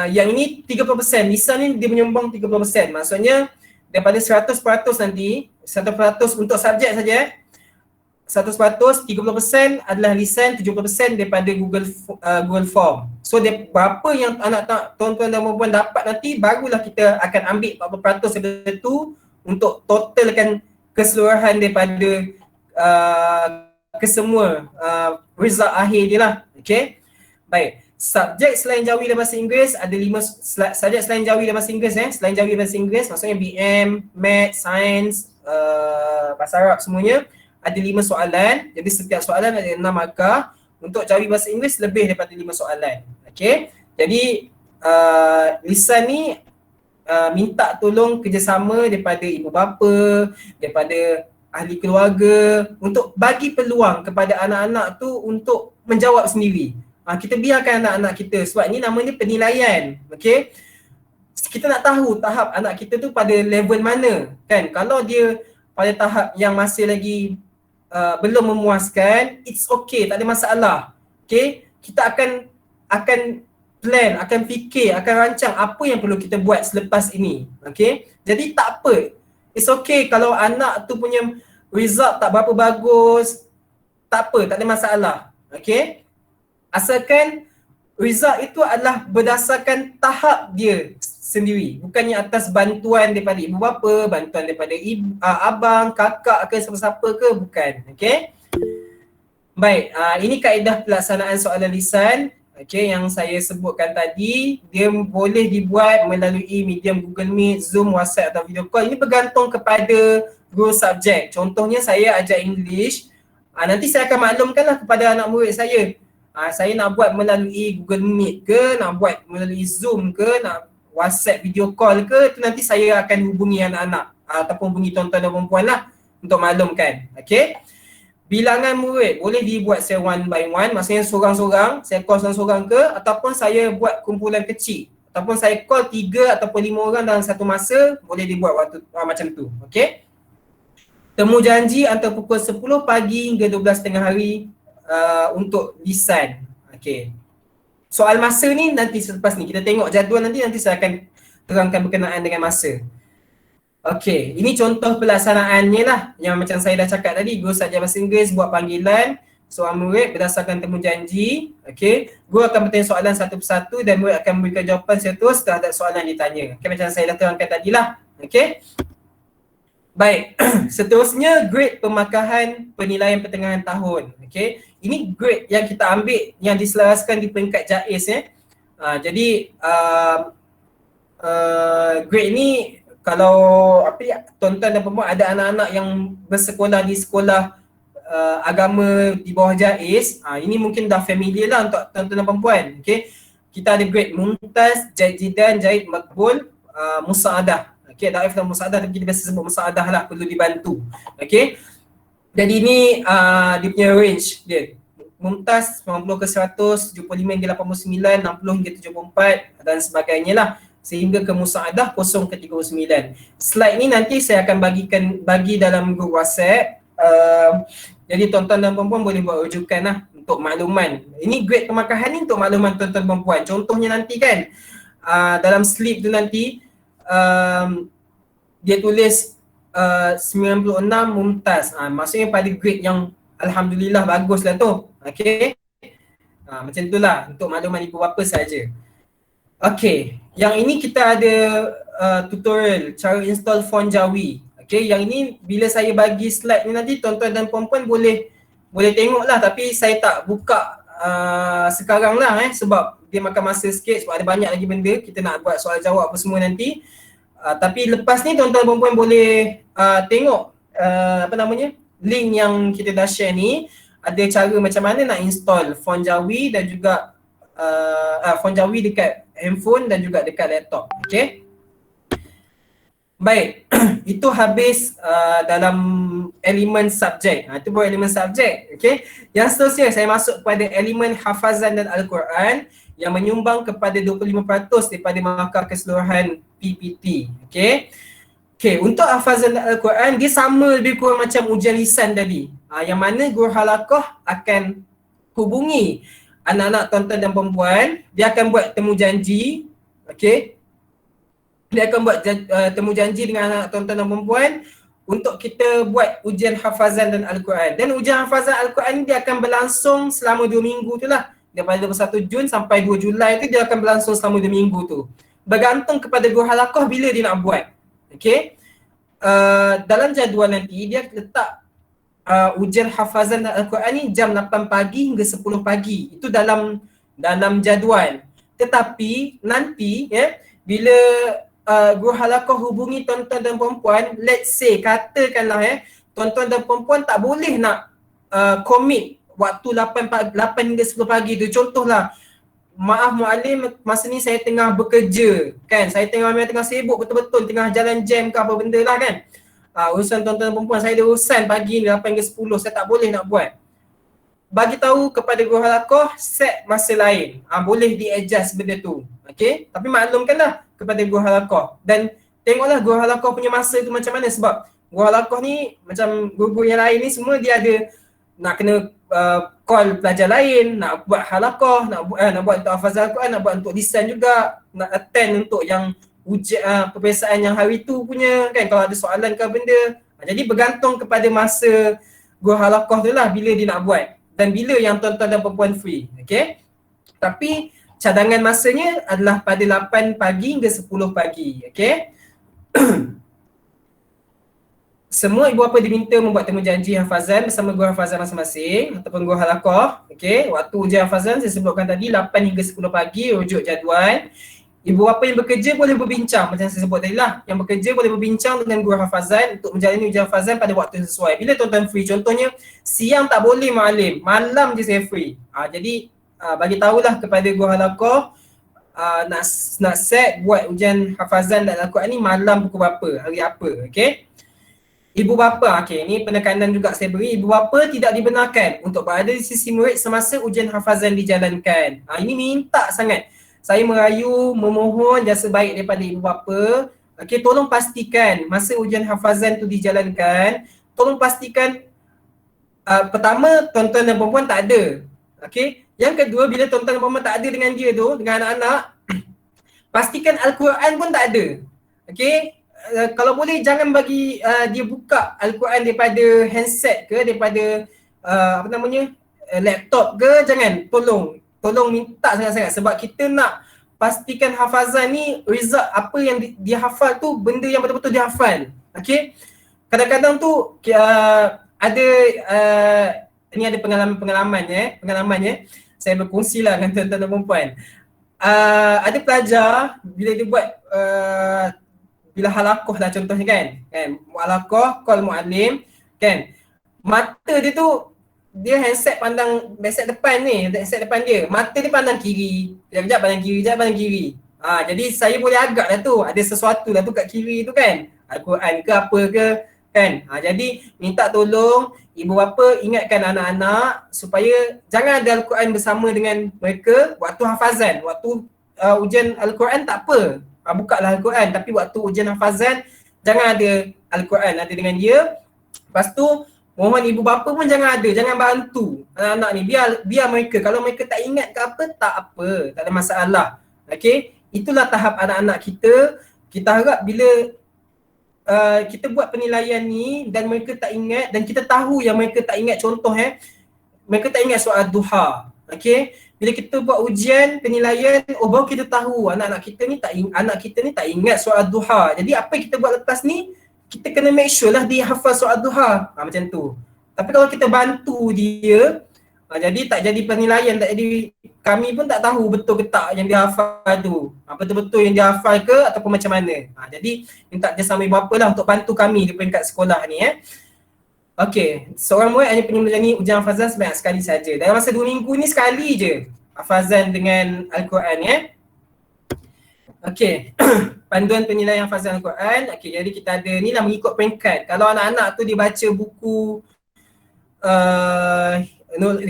[SPEAKER 1] Yang ini 30%, lisan ni dia menyumbang 30%. Maksudnya daripada 100% nanti, 100% untuk subjek saja, 100%, 30% adalah lisan, 70% daripada Google Form. So berapa yang anak tuan-tuan dan puan-puan dapat nanti, barulah kita akan ambil 40% daripada tu untuk totalkan keseluruhan daripada kesemua result akhir dia lah. Okay, baik. Subjek selain Jawi dan bahasa Inggeris ada 5 subjek selain Jawi dan bahasa Inggeris selain Jawi dan bahasa Inggeris maksudnya BM, Math, Science, bahasa Arab semuanya ada 5 soalan. Jadi setiap soalan ada 6 markah. Untuk cawi bahasa Inggeris lebih daripada 5 soalan. Okay. Jadi lisan ni minta tolong kerjasama daripada ibu bapa, daripada ahli keluarga untuk bagi peluang kepada anak-anak tu untuk menjawab sendiri. Kita biarkan anak-anak kita, sebab ni namanya penilaian. Okay. Kita nak tahu tahap anak kita tu pada level mana kan. Kalau dia pada tahap yang masih lagi belum memuaskan, it's okay, tak ada masalah. Okay. Kita akan plan, akan fikir, akan rancang apa yang perlu kita buat selepas ini. Okay. Jadi tak apa, it's okay kalau anak tu punya result tak berapa bagus, tak apa, tak ada masalah. Okay. Asalkan result itu adalah berdasarkan tahap dia sendiri, bukannya atas bantuan daripada ibu bapa, bantuan daripada abang, kakak ke siapa-siapa ke, bukan. Okay. Baik, ini kaedah pelaksanaan soalan lisan. Okay, yang saya sebutkan tadi, dia boleh dibuat melalui medium Google Meet, Zoom, WhatsApp atau video call. Ini bergantung kepada guru subjek. Contohnya saya ajar English, nanti saya akan maklumkanlah kepada anak murid saya. Saya nak buat melalui Google Meet ke, nak buat melalui Zoom ke, nak WhatsApp video call ke, itu nanti saya akan hubungi anak-anak ataupun hubungi tuan-tuan dan perempuan lah untuk maklumkan. Okay. Bilangan murid boleh dibuat saya one by one, maksudnya sorang-sorang, saya call sorang-sorang ke, ataupun saya buat kumpulan kecil, ataupun saya call 3 ataupun 5 orang dalam satu masa, boleh dibuat waktu macam tu. Okay. Temu janji antara pukul 10 pagi hingga 12 tengah hari untuk lisan. Okay. Soal masa ni nanti selepas ni, kita tengok jadual nanti saya akan terangkan berkenaan dengan masa. Okey, ini contoh pelaksanaannya lah yang macam saya dah cakap tadi. Guru subjek bahasa Inggeris buat panggilan soal murid berdasarkan temu janji. Okey, guru akan bertanya soalan satu persatu dan murid akan memberikan jawapan seterus terhadap soalan yang ditanya. Okey, macam saya dah terangkan tadi lah. Okey. Baik, seterusnya grade pemakahan penilaian pertengahan tahun. Okey, ini grade yang kita ambil yang diselaraskan di peringkat JAIS. Jadi grade ni kalau tuan-tuan dan perempuan ada anak-anak yang bersekolah di sekolah agama di bawah JAIS, ini mungkin dah familiar lah untuk tuan-tuan dan perempuan. Okay. Kita ada grade Mumtaz, Jaid Jidan, Jaid Makbul, Musa'adah. Okay, Daif dan Musa'adah, tapi kita biasa sebut Musa'adah lah, perlu dibantu. Okay. Jadi ini dia punya range dia. Mumtaz 90 ke 100, 75 hingga 89, 60 hingga 74 dan sebagainya lah. Sehingga ke Musa'adah 0 ke 39. Slide ni nanti saya akan bagi dalam grup WhatsApp. Jadi tuan-tuan dan perempuan boleh buat rujukan lah untuk makluman. Ini grade pemakahan ni untuk makluman tuan-tuan dan perempuan. Contohnya nanti kan dalam slip tu nanti dia tulis 96 Mumtaz. Maksudnya pada grade yang alhamdulillah bagus lah tu. Okay. Macam itulah untuk makluman ibu bapa saja. Okay, yang ini kita ada tutorial cara install font Jawi. Okay, yang ini bila saya bagi slide ni nanti tuan-tuan dan perempuan boleh tengok lah, tapi saya tak buka sekarang lah sebab dia makan masa sikit, sebab ada banyak lagi benda kita nak buat soal jawab apa semua nanti. Tapi lepas ni tuan-tuan dan perempuan boleh tengok link yang kita dah share ni, ada cara macam mana nak install font Jawi dan juga font Jawi dekat handphone dan juga dekat laptop. Okay. Baik, itu habis dalam elemen subjek. Itu baru elemen subjek. Okay. Yang seterusnya saya masuk kepada elemen hafazan dan Al-Quran yang menyumbang kepada 25% daripada markah keseluruhan PPT. Okay. Okay, untuk hafazan dan Al-Quran dia sama lebih kurang macam ujian lisan tadi. Yang mana guru halaqah akan hubungi anak-anak tuan-tuan dan perempuan, dia akan buat temu janji. Okay. Dia akan buat temu janji dengan anak tuan-tuan dan perempuan untuk kita buat ujian hafazan dan Al-Quran. Dan ujian hafazan Al-Quran ni dia akan berlangsung selama 2 minggu tu lah. Daripada 21 Jun sampai 2 Julai tu dia akan berlangsung selama 2 minggu tu. Bergantung kepada guru halaqah bila dia nak buat. Okay. Dalam jadual nanti dia letak ujian hafazan dan Al-Quran ni jam 8 pagi hingga 10 pagi. Itu dalam jadual. Tetapi nanti bila guru halaqah hubungi tuan-tuan dan perempuan, let's say katakanlah tuan-tuan dan perempuan tak boleh nak commit waktu 8 hingga 10 pagi tu. Contohlah, maaf muallim, masa ni saya tengah bekerja kan, saya tengah sibuk betul-betul, tengah jalan jam ke apa benda lah kan. Urusan tuan-tuan dan perempuan, saya ada urusan pagi ni 8 hingga 10, saya tak boleh nak buat. Bagi tahu kepada guru halaqah, set masa lain. Boleh di-adjust benda tu. Okey, tapi maklumkanlah kepada guru halaqah dan tengoklah guru halaqah punya masa tu macam mana, sebab guru halaqah ni macam guru-guru yang lain ni semua dia ada nak kena call pelajar lain, nak buat halaqah, nak buat untuk hafazan Al-Quran, nak buat untuk lisan juga, nak attend untuk yang ujian peperiksaan yang hari tu punya kan, kalau ada soalan ke benda. Jadi bergantung kepada masa guru halaqah tu lah bila dia nak buat dan bila yang tuan-tuan dan perempuan free. Okay, tapi cadangan masanya adalah pada 8 pagi hingga 10 pagi. Okay. Semua ibu bapa diminta membuat temu janji hafazan bersama guru hafazan masing-masing ataupun guru halaqah. Okey, waktu ujian hafazan saya sebutkan tadi 8 hingga 10 pagi, rujuk jadual. Ibu bapa yang bekerja boleh berbincang macam saya sebut tadi lah. Yang bekerja boleh berbincang dengan guru hafazan untuk menjalani ujian hafazan pada waktu yang sesuai. Bila tuan-tuan free, contohnya siang tak boleh muallim, malam je saya free. Jadi bagi tahulah kepada guru halaqah nak set buat ujian hafazan dan Al-Quran ni malam pukul berapa, hari apa. Okey. Ibu bapa, okey, ni penekanan juga saya beri, ibu bapa tidak dibenarkan untuk berada di sisi murid semasa ujian hafazan dijalankan. Ini minta sangat. Saya merayu, memohon jasa baik daripada ibu bapa. Okey, tolong pastikan masa ujian hafazan tu dijalankan, tolong pastikan pertama tuan-tuan dan perempuan tak ada. Okey, yang kedua bila tuan-tuan dan perempuan tak ada dengan dia tu, dengan anak-anak, pastikan Al-Quran pun tak ada. Okey, kalau boleh jangan bagi dia buka Al-Quran daripada handset ke, daripada laptop ke, jangan. Tolong minta sangat-sangat sebab kita nak pastikan hafazan ni result apa yang dia hafal tu benda yang betul-betul dia hafal. Okey, kadang-kadang tu ada ni ada pengalaman saya berkongsilah dengan tuan-tuan dan perempuan. Ada pelajar bila dia buat bila halaqah lah contohnya kan halaqah, call muallim kan, mata dia tu dia handset pandang handset depan ni, handset depan dia, mata dia pandang kiri, sekejap pandang kiri, sekejap pandang kiri. Jadi saya boleh agak lah tu ada sesuatu lah tu kat kiri tu kan, Al-Quran ke apa ke kan. Jadi minta tolong ibu bapa ingatkan anak-anak supaya jangan ada Al-Quran bersama dengan mereka waktu hafazan. Waktu ujian Al-Quran tak apa, buka lah Al-Quran, tapi waktu ujian hafazan jangan ada Al-Quran ada dengan dia. Lepas tu mohon ibu bapa pun jangan bantu anak-anak ni, biar mereka, kalau mereka tak ingat ke apa, tak ada masalah. Okey, itulah tahap anak-anak kita. Kita harap bila kita buat penilaian ni dan mereka tak ingat dan kita tahu yang mereka tak ingat, contoh mereka tak ingat soal duha. Okey, bila kita buat ujian penilaian, baru kita tahu anak kita ni tak ingat soal duha. Jadi apa yang kita buat lepas ni, kita kena make sure lah dia hafal soal duha. Macam tu. Tapi kalau kita bantu dia, jadi tak jadi penilaian, tak jadi, kami pun tak tahu betul ke tak yang dia hafal tu. Betul-betul yang dia hafal ke ataupun macam mana. Jadi minta kerjasama ibu bapa lah untuk bantu kami di peringkat sekolah ni. Okey, seorang murid hanya perlu menjalani ujian hafazan sebanyak sekali saja. Dalam masa 2 minggu ni sekali je hafazan dengan Al-Quran. Okey, panduan penilaian hafazan Al-Quran. Okey, jadi kita ada ni lah mengikut peringkat. Kalau anak-anak tu dia baca buku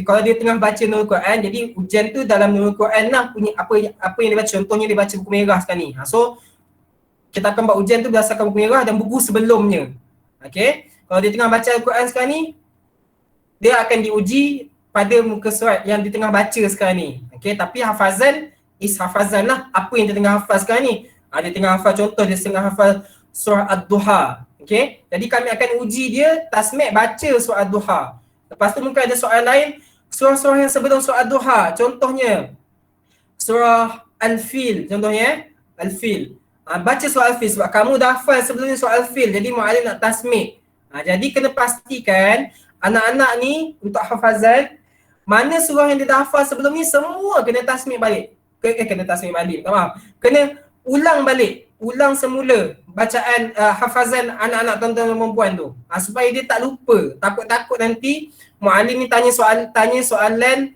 [SPEAKER 1] kalau dia tengah baca Nurul Quran, jadi ujian tu dalam Nurul Quran lah punya apa yang dia baca. Contohnya dia baca buku merah sekarang ni. So kita akan buat ujian tu berdasarkan buku merah dan buku sebelumnya. Okey, kalau dia tengah baca Al-Quran sekarang ni, dia akan diuji pada muka surat yang dia tengah baca sekarang ni. Okey, tapi hafazan lah apa yang dia tengah hafal sekarang ni. Dia tengah hafal, contoh dia tengah hafal surah Ad-Duha. Okey, jadi kami akan uji dia tasmik baca surah Ad-Duha. Lepas tu mungkin ada soal lain, surah-surah yang sebelum surah Ad-Duha. Contohnya surah Al-Fil, contohnya Al-Fil. Baca surah Al-Fil sebab kamu dah hafal sebelumnya surah Al-Fil, jadi muallim nak tasmik. Jadi kena pastikan anak-anak ni untuk hafazan, mana surah yang dia dah hafal sebelum ni semua kena tasmik balik. Kena tasmik balik, minta maaf. Kena ulang balik. ulang semula bacaan hafazan anak-anak tuan-tuan dan perempuan tu. Supaya dia tak lupa. Takut-takut nanti muallim ni tanya soalan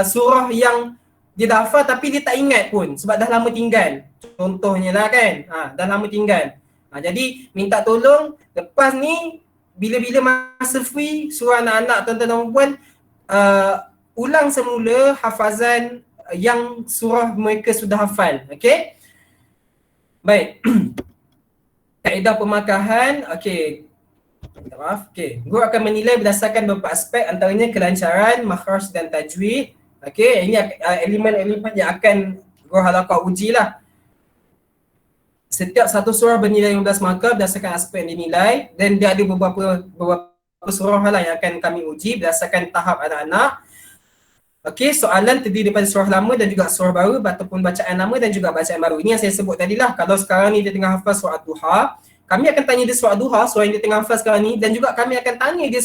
[SPEAKER 1] surah yang dia dah hafal tapi dia tak ingat pun sebab dah lama tinggal. Contohnya lah kan. Dah lama tinggal. Jadi minta tolong lepas ni bila-bila masa free suruh anak-anak tuan-tuan dan perempuan ulang semula hafazan yang surah mereka sudah hafal. Okey. Baik. Kaedah pemakahan. Okey. Minta maaf. Okey. Guru akan menilai berdasarkan beberapa aspek antaranya kelancaran, makhraj dan tajwid. Okey, ini elemen-elemen yang akan guru halaqah ujilah. Setiap satu surah bernilai 15 markah berdasarkan aspek yang dinilai dan dia ada beberapa surah lah yang akan kami uji berdasarkan tahap anak-anak. Okey, soalan terdiri daripada surah lama dan juga surah baru ataupun bacaan lama dan juga bacaan baru. Ini yang saya sebut tadilah. Kalau sekarang ni dia tengah hafaz surah Duha, kami akan tanya dia surah Duha, surah yang dia tengah hafaz sekarang ni, dan juga kami akan tanya dia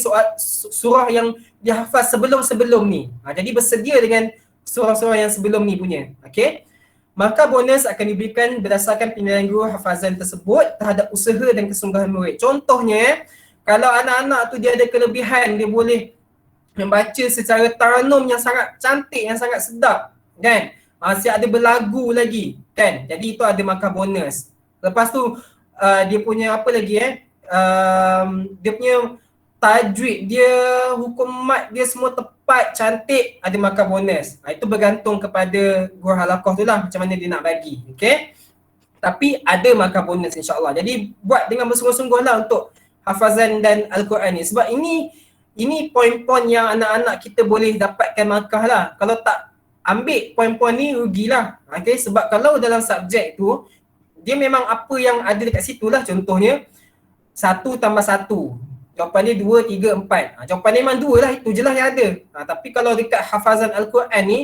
[SPEAKER 1] surah yang dia hafaz sebelum-sebelum ni. Jadi bersedia dengan surah-surah yang sebelum ni punya. Okey. Maka bonus akan diberikan berdasarkan penilaian guru hafazan tersebut terhadap usaha dan kesungguhan murid. Contohnya, kalau anak-anak tu dia ada kelebihan, dia boleh membaca secara taranum yang sangat cantik, yang sangat sedap, kan? Masih ada berlagu lagi, kan? Jadi itu ada markah bonus. Lepas tu dia punya apa lagi dia punya tajwid dia, hukum mat dia semua tepat, cantik, ada markah bonus. Itu bergantung kepada guru halaqah tu lah macam mana dia nak bagi. Okay, tapi ada markah bonus insyaAllah. Jadi buat dengan bersungguh-sungguh lah untuk hafazan dan Al-Quran ni. Sebab ini poin-poin yang anak-anak kita boleh dapatkan markah lah. Kalau tak ambil poin-poin ni rugilah. Okay, sebab kalau dalam subjek tu dia memang apa yang ada dekat situ lah. Contohnya 1 tambah 1, jawapan dia 2, 3, 4. Jawapan dia memang 2 lah, itu je lah yang ada. Tapi kalau dekat hafazan Al-Quran ni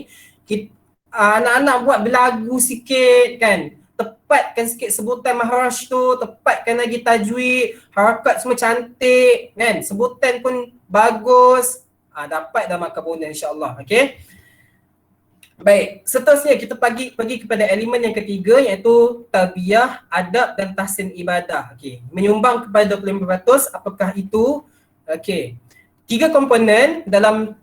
[SPEAKER 1] anak-anak buat berlagu sikit kan, tepatkan sikit sebutan mahraj tu, tepatkan lagi tajwid, harakat semua cantik kan, sebutan pun bagus, dapat dah markah bonus insyaAllah. Okay. Baik, seterusnya kita pergi kepada elemen yang ketiga iaitu tarbiyah, adab dan tahsin ibadah. Okey, menyumbang kepada 25%. Apakah itu? Okey. 3 komponen dalam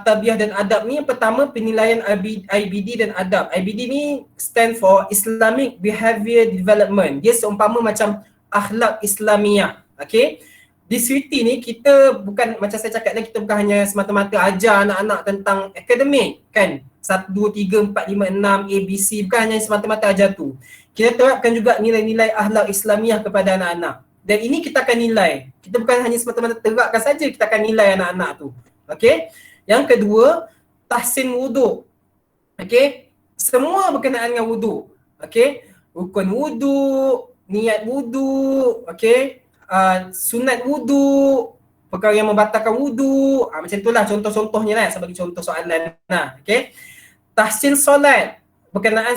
[SPEAKER 1] tarbiyah dan adab ni. Yang pertama penilaian IBD dan adab. IBD ni stand for Islamic Behavior Development. Dia seumpama macam akhlak Islamiah. Okey. Di SWITI ni kita bukan, macam saya cakap tadi, kita bukan hanya semata-mata ajar anak-anak tentang akademik kan, 1, 2, 3, 4, 5, 6, ABC, bukan hanya semata-mata ajar tu. Kita terapkan juga nilai-nilai akhlak Islamiah kepada anak-anak. Dan ini kita akan nilai. Kita bukan hanya semata-mata terapkan saja, kita akan nilai anak-anak tu. Okey. Yang kedua, tahsin wuduk. Okey. Semua berkenaan dengan wuduk. Okey. Rukun wuduk, niat wuduk, okey. Sunat wuduk, perkara yang membatalkan wuduk, macam itulah contoh-contohnya lah, sebagai contoh soalan. Okay. Tahsin solat,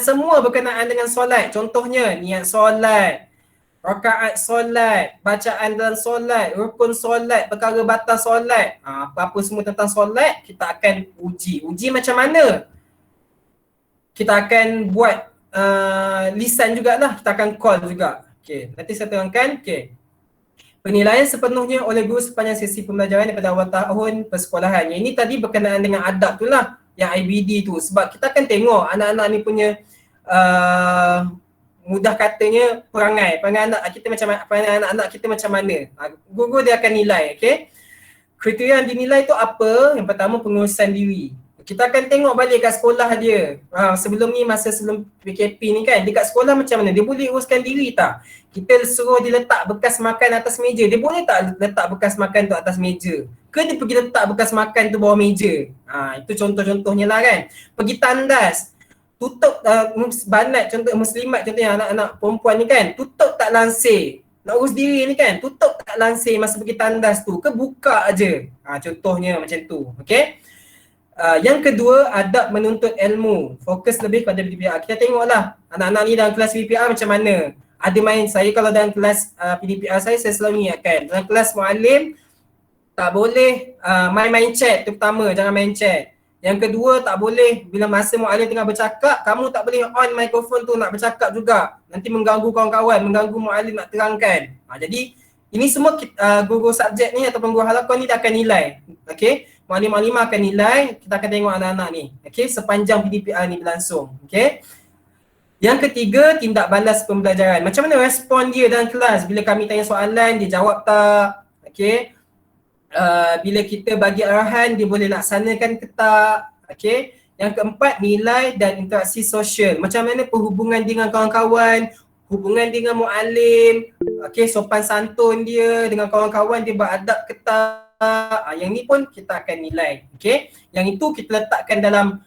[SPEAKER 1] semua berkenaan dengan solat. Contohnya niat solat, rakaat solat, bacaan dalam solat, rukun solat, perkara batal solat, apa-apa semua tentang solat kita akan uji. Uji macam mana? Kita akan buat lisan jugalah, kita akan call juga. Okay. Nanti saya terangkan. Okay. Penilaian sepenuhnya oleh guru sepanjang sesi pembelajaran daripada awal tahun persekolahan. Yang ini tadi berkenaan dengan adab tu lah, yang IBD tu. Sebab kita akan tengok anak-anak ni punya mudah katanya perangai anak kita macam mana. Guru dia akan nilai. Okay. Kriteria yang dinilai tu apa? Yang pertama pengurusan diri. Kita akan tengok balik kat sekolah dia. Sebelum ni, masa sebelum PKP ni kan, dia kat sekolah macam mana? Dia boleh uruskan diri tak? Kita suruh dia letak bekas makan atas meja, dia boleh tak letak bekas makan tu atas meja? Ke dia pergi letak bekas makan tu bawah meja? Itu contoh-contohnya lah kan. Pergi tandas, tutup banat, contoh muslimat, contohnya anak-anak perempuan ni kan, tutup tak lansir. Nak urus diri ni kan, tutup tak lansir masa pergi tandas tu, ke buka aje? Contohnya macam tu. Okay. Yang kedua, adab menuntut ilmu. Fokus lebih pada PDPR. Kita tengoklah anak-anak ni dalam kelas PDPR macam mana. Ada main, saya kalau dalam kelas PDPR saya selalu ingatkan. Dalam kelas muallim, tak boleh main-main chat tu pertama, jangan main chat. Yang kedua, tak boleh bila masa muallim tengah bercakap, kamu tak boleh on mikrofon tu nak bercakap juga. Nanti mengganggu kawan-kawan, mengganggu muallim nak terangkan. Jadi ini semua guru subjek ni ataupun guru halaqah ni dia akan nilai. Okey, muallim-muallimah akan nilai, kita akan tengok anak-anak ni. Okey, sepanjang PDPR ni berlangsung. Okey. Yang ketiga, tindak balas pembelajaran. Macam mana respon dia dalam kelas bila kami tanya soalan, dia jawab tak? Okey. Bila kita bagi arahan, dia boleh laksanakan ke tak? Okey. Yang keempat, nilai dan interaksi sosial. Macam mana perhubungan dengan kawan-kawan, hubungan dengan muallim, okey, sopan santun dia dengan kawan-kawan, dia beradab ke tak? Yang ni pun kita akan nilai. Okey. Yang itu kita letakkan dalam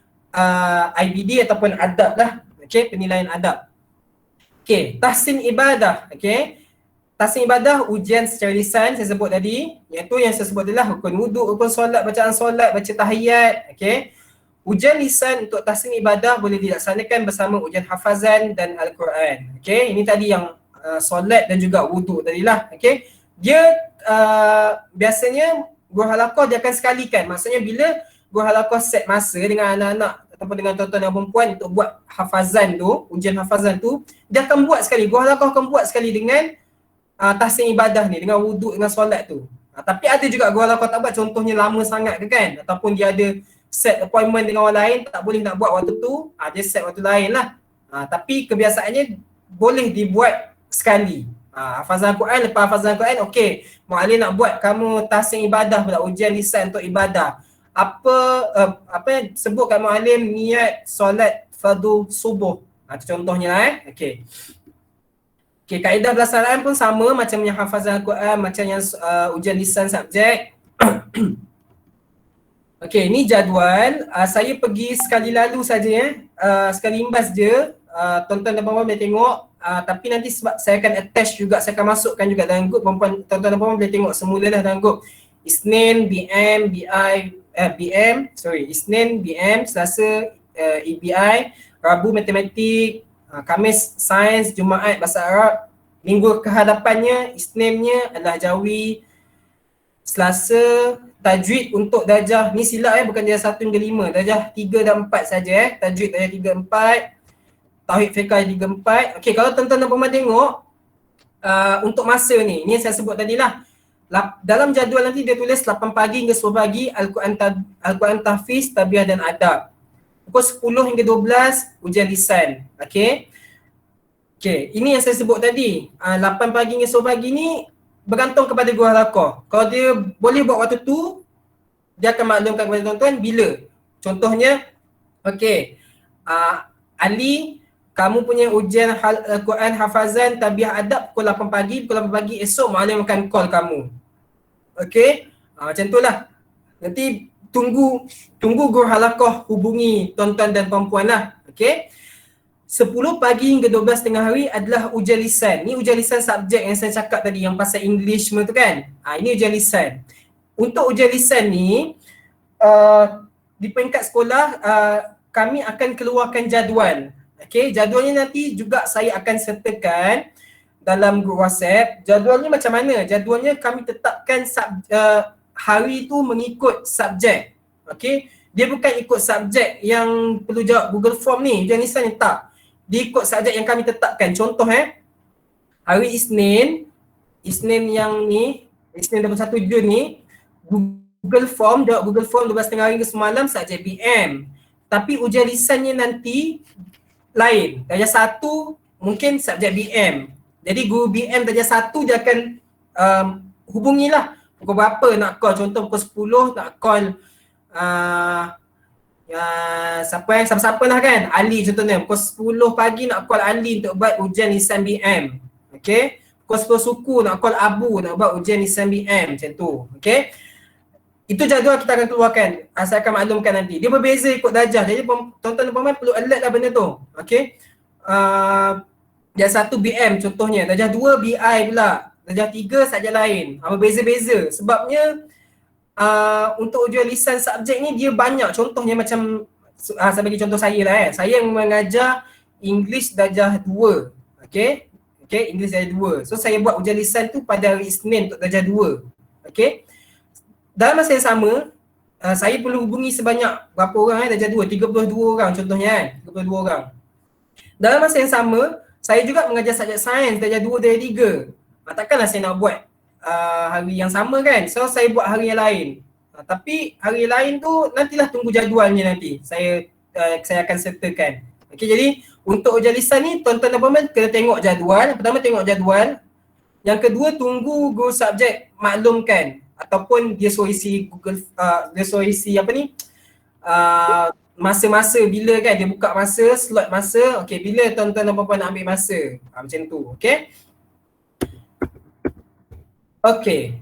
[SPEAKER 1] IBD ataupun adab lah. Okey, penilaian adab. Okey, tahsin ibadah. Okey. Tahsin ibadah, ujian secara lisan saya sebut tadi, iaitu yang saya sebut adalah rukun wuduk, rukun solat, bacaan solat, baca tahiyat. Okey. Ujian lisan untuk tahsin ibadah boleh dilaksanakan bersama ujian hafazan dan Al-Quran. Okey, ini tadi yang solat dan juga wuduk tadilah. Okey. Dia biasanya guru halaqah dia akan sekalikan. Maksudnya bila guru halaqah set masa dengan anak-anak ataupun dengan tuan-tuan dan perempuan untuk buat hafazan tu, ujian hafazan tu, dia akan buat sekali. Guru halaqah akan buat sekali dengan tahsin ibadah ni, dengan wuduk, dengan solat tu. Tapi ada juga guru halaqah tak buat, contohnya lama sangat ke kan, ataupun dia ada set appointment dengan orang lain, tak boleh nak buat waktu tu, dia set waktu lain lah. Tapi kebiasaannya boleh dibuat sekali. Hafazan Quran, lepas hafazan Quran, okey, muallim nak buat kamu tahsin ibadah pula, ujian lisan untuk ibadah. Apa sebut kat muallim niat solat fardu subuh. Itu contohnya lah okey. Okey, kaedah pelaksanaan pun sama macam yang hafazan Quran, macam yang ujian lisan subjek. Okey, ni jadual. Saya pergi sekali lalu saja sekali imbas je. Tuan-tuan dan puan-puan boleh tengok. Tapi nanti sebab saya akan attach juga, saya akan masukkan juga dalam group, tuan-tuan dan puan-puan boleh tengok semula lah dalam group. Isnin, Isnin, BM, Selasa, EBI, Rabu matematik, Khamis sains, Jumaat bahasa Arab, minggu kehadapannya, Isninnya adalah Jawi, Selasa tajwid untuk darjah, ni silap bukan darjah 1 hingga 5, darjah 3 dan 4 saja tajwid darjah 3 4, tauhid fiqh 3 4. Okey, kalau tuan-tuan dan puan-puan tengok untuk masa ni saya sebut tadilah. Dalam jadual nanti dia tulis 8 pagi hingga 10 pagi Al-Quran tahfiz, tabiah dan adab. Pukul 10 hingga 12 ujian lisan. Okey. Okey, ini yang saya sebut tadi. 8 pagi hingga 10 pagi ni bergantung kepada guru halaqah. Kalau dia boleh buat waktu tu, dia akan maklumkan kepada tuan-tuan bila. Contohnya, okey, Ali, kamu punya ujian Al-Quran hafazan, tabiah adab pukul 8 pagi, pukul 8 pagi esok muallim akan call kamu. Okey, macam tu lah. Nanti tunggu guru halaqah hubungi tuan-tuan dan puan-puan lah. Okey. 10 pagi hingga 12 tengah hari adalah ujian lisan. Ni ujian lisan subjek yang saya cakap tadi, yang pasal English semua tu kan. Ini ujian lisan. Untuk ujian lisan ni, di peringkat sekolah, kami akan keluarkan jadual. Okey, jadualnya nanti juga saya akan sertakan dalam grup WhatsApp. Jadualnya macam mana? Jadualnya kami tetapkan hari tu mengikut subjek. Okey, dia bukan ikut subjek yang perlu jawab Google Form ni, ujian lisan ni tak. Dia ikut subjek yang kami tetapkan. Contoh hari Isnin yang ni, Isnin 21 Jun ni, Google Form, jawab Google Form 12.30 hingga semalam subjek BM. Tapi ujian lisannya nanti lain. Darjah 1 mungkin subjek BM. Jadi guru BM darjah 1 dia akan hubungilah pukul berapa nak call. Contoh pukul 10 nak call siapa lah kan, Ali contohnya. Pukul 10 pagi nak call Ali untuk buat ujian lisan BM. Okey. Pukul 10 suku nak call Abu nak buat ujian lisan BM, macam tu. Okey. Itu jadual kita akan keluarkan. Saya akan maklumkan nanti. Dia berbeza ikut darjah. Jadi tuan-tuan dan puan-puan perlu alert lah benda tu. Okey. Darjah 1 BM contohnya. Darjah 2 BI pula. Darjah 3 saja lain. Berbeza-beza. Sebabnya untuk ujian lisan subjek ni dia banyak. Contohnya macam saya bagi contoh saya lah Saya yang mengajar English darjah 2. Okey. Okey, English darjah 2. So saya buat ujian lisan tu pada hari Isnin untuk darjah 2. Okey. Dalam masa yang sama, saya perlu hubungi sebanyak berapa orang darjah 2, 32 orang contohnya kan, 32 orang. Dalam masa yang sama, saya juga mengajar subjek sains darjah 2, darjah 3. Takkanlah saya nak buat hari yang sama kan, so saya buat hari yang lain. Tapi hari lain tu nantilah tunggu jadualnya nanti. Saya akan sertakan. Okey, jadi untuk ujian lisan ni tuan-tuan dan puan-puan kena tengok jadual. Pertama tengok jadual. Yang kedua tunggu guru subjek maklumkan ataupun dia suruh isi Google dia suruh isi apa ni? Masa-masa bila kan dia buka masa, slot masa. Okey, bila tuan-tuan dan puan-puan nak ambil masa. Macam tu. Okey. Okey.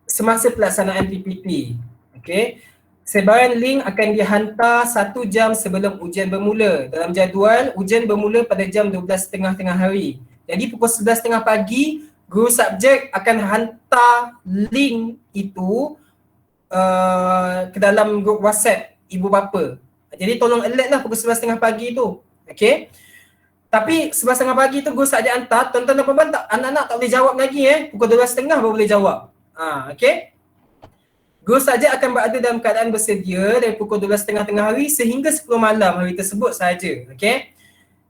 [SPEAKER 1] Semasa pelaksanaan PPT. Okey. Sebaran link akan dihantar 1 jam sebelum ujian bermula. Dalam jadual, ujian bermula pada jam 12.30 tengah hari. Jadi pukul 11.30 pagi, guru subjek akan hantar link itu ke dalam grup WhatsApp ibu bapa. Jadi tolong alert lah pukul 11.30 pagi tu. Okey. Tapi 11.30 pagi tu guru subjek hantar, tuan-tuan dan puan-puan anak-anak tak boleh jawab lagi pukul 12.30 baru boleh jawab. Okey. Guru subjek akan berada dalam keadaan bersedia dari pukul 12.30 tengah hari sehingga 10 malam hari tersebut sahaja. Okey.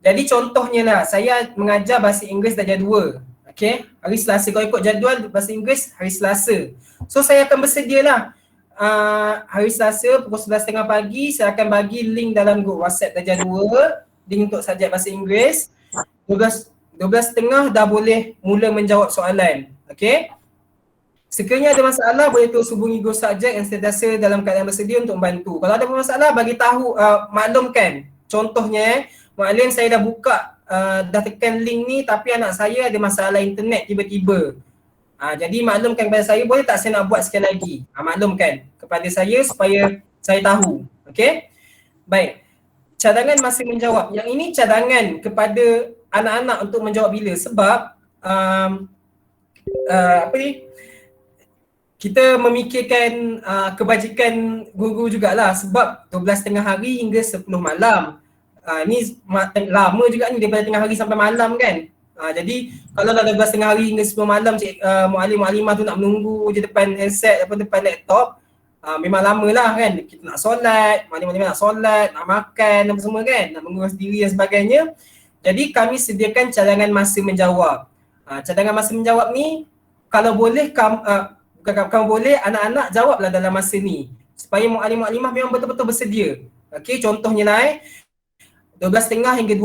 [SPEAKER 1] Jadi contohnya lah, saya mengajar bahasa Inggeris darjah 2. Okey. Hari Selasa, kalau ikut jadual bahasa Inggeris hari Selasa. So saya akan bersedia lah. Hari Selasa pukul 11.30 pagi saya akan bagi link dalam grup WhatsApp darjah 2, link untuk subjek bahasa Inggeris. 12.30 dah boleh mula menjawab soalan. Okey. Sekiranya ada masalah boleh terus hubungi guru subjek yang sentiasa dalam keadaan bersedia untuk membantu. Kalau ada masalah bagi tahu, maklumkan. Contohnya Maklim saya dah buka, dah tekan link ni tapi anak saya ada masalah internet tiba-tiba. Jadi maklumkan kepada saya, boleh tak saya nak buat sekali lagi? Maklumkan kepada saya supaya saya tahu. Okey? Baik. Cadangan masa menjawab. Yang ini cadangan kepada anak-anak untuk menjawab bila. Sebab kita memikirkan kebajikan guru jugalah. Sebab 12.30 hari hingga 10 malam. Ni lama juga ni daripada tengah hari sampai malam kan. Jadi kalau dah 12.30 hari hingga 10 malam muallim-muallimah tu nak menunggu je depan headset atau depan laptop, memang lama lah kan. Kita nak solat, muallim-muallimah nak solat, nak makan apa semua kan, nak mengurus diri dan sebagainya. Jadi kami sediakan cadangan masa menjawab. Cadangan masa menjawab ni kalau boleh kamu boleh anak-anak jawablah dalam masa ni supaya muallim-muallimah memang betul-betul bersedia. Okey, contohnya lah 12.30 hingga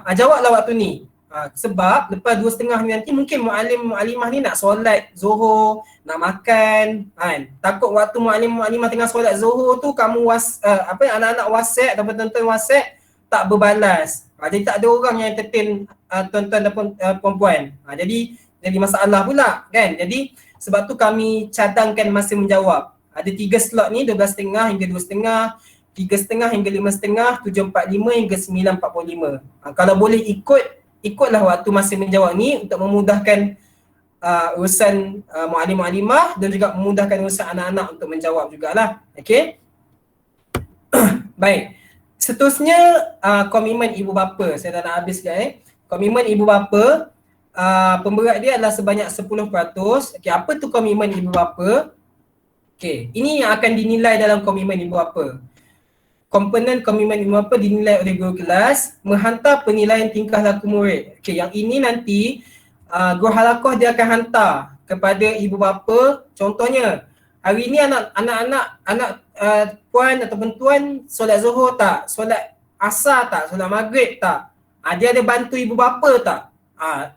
[SPEAKER 1] 2.30. Jawablah waktu ni. Sebab lepas 2.30 ni nanti mungkin muallim-muallimah ni nak solat Zuhur, nak makan kan. Takut waktu muallim-muallimah tengah solat Zuhur tu kamu anak-anak WhatsApp atau tonton WhatsApp tak berbalas. Jadi tak ada orang yang entertain tuan-tuan dan puan-puan. Jadi masalah pula kan. Jadi sebab tu kami cadangkan masa menjawab. Ada 3 slot ni, 12.30 hingga 2.30, 3.30 hingga 5.30, 7.45 hingga 9.45. Kalau boleh ikutlah waktu masa menjawab ni untuk memudahkan urusan muallim-muallimah dan juga memudahkan urusan anak-anak untuk menjawab jugalah. Okey. Baik. Seterusnya komitmen ibu bapa. Saya dah nak habis dah Komitmen ibu bapa, pemberat dia adalah sebanyak 10%. Okey, apa tu komitmen ibu bapa? Okey, ini yang akan dinilai dalam komitmen ibu bapa. Komponen komitmen ibu bapa dinilai oleh guru kelas, menghantar penilaian tingkah laku murid. Okey, yang ini nanti guru halaqah dia akan hantar kepada ibu bapa. Contohnya, hari ini anak puan ataupun tuan solat Zuhur tak? Solat Asar tak? Solat Maghrib tak? Dia ada bantu ibu bapa tak?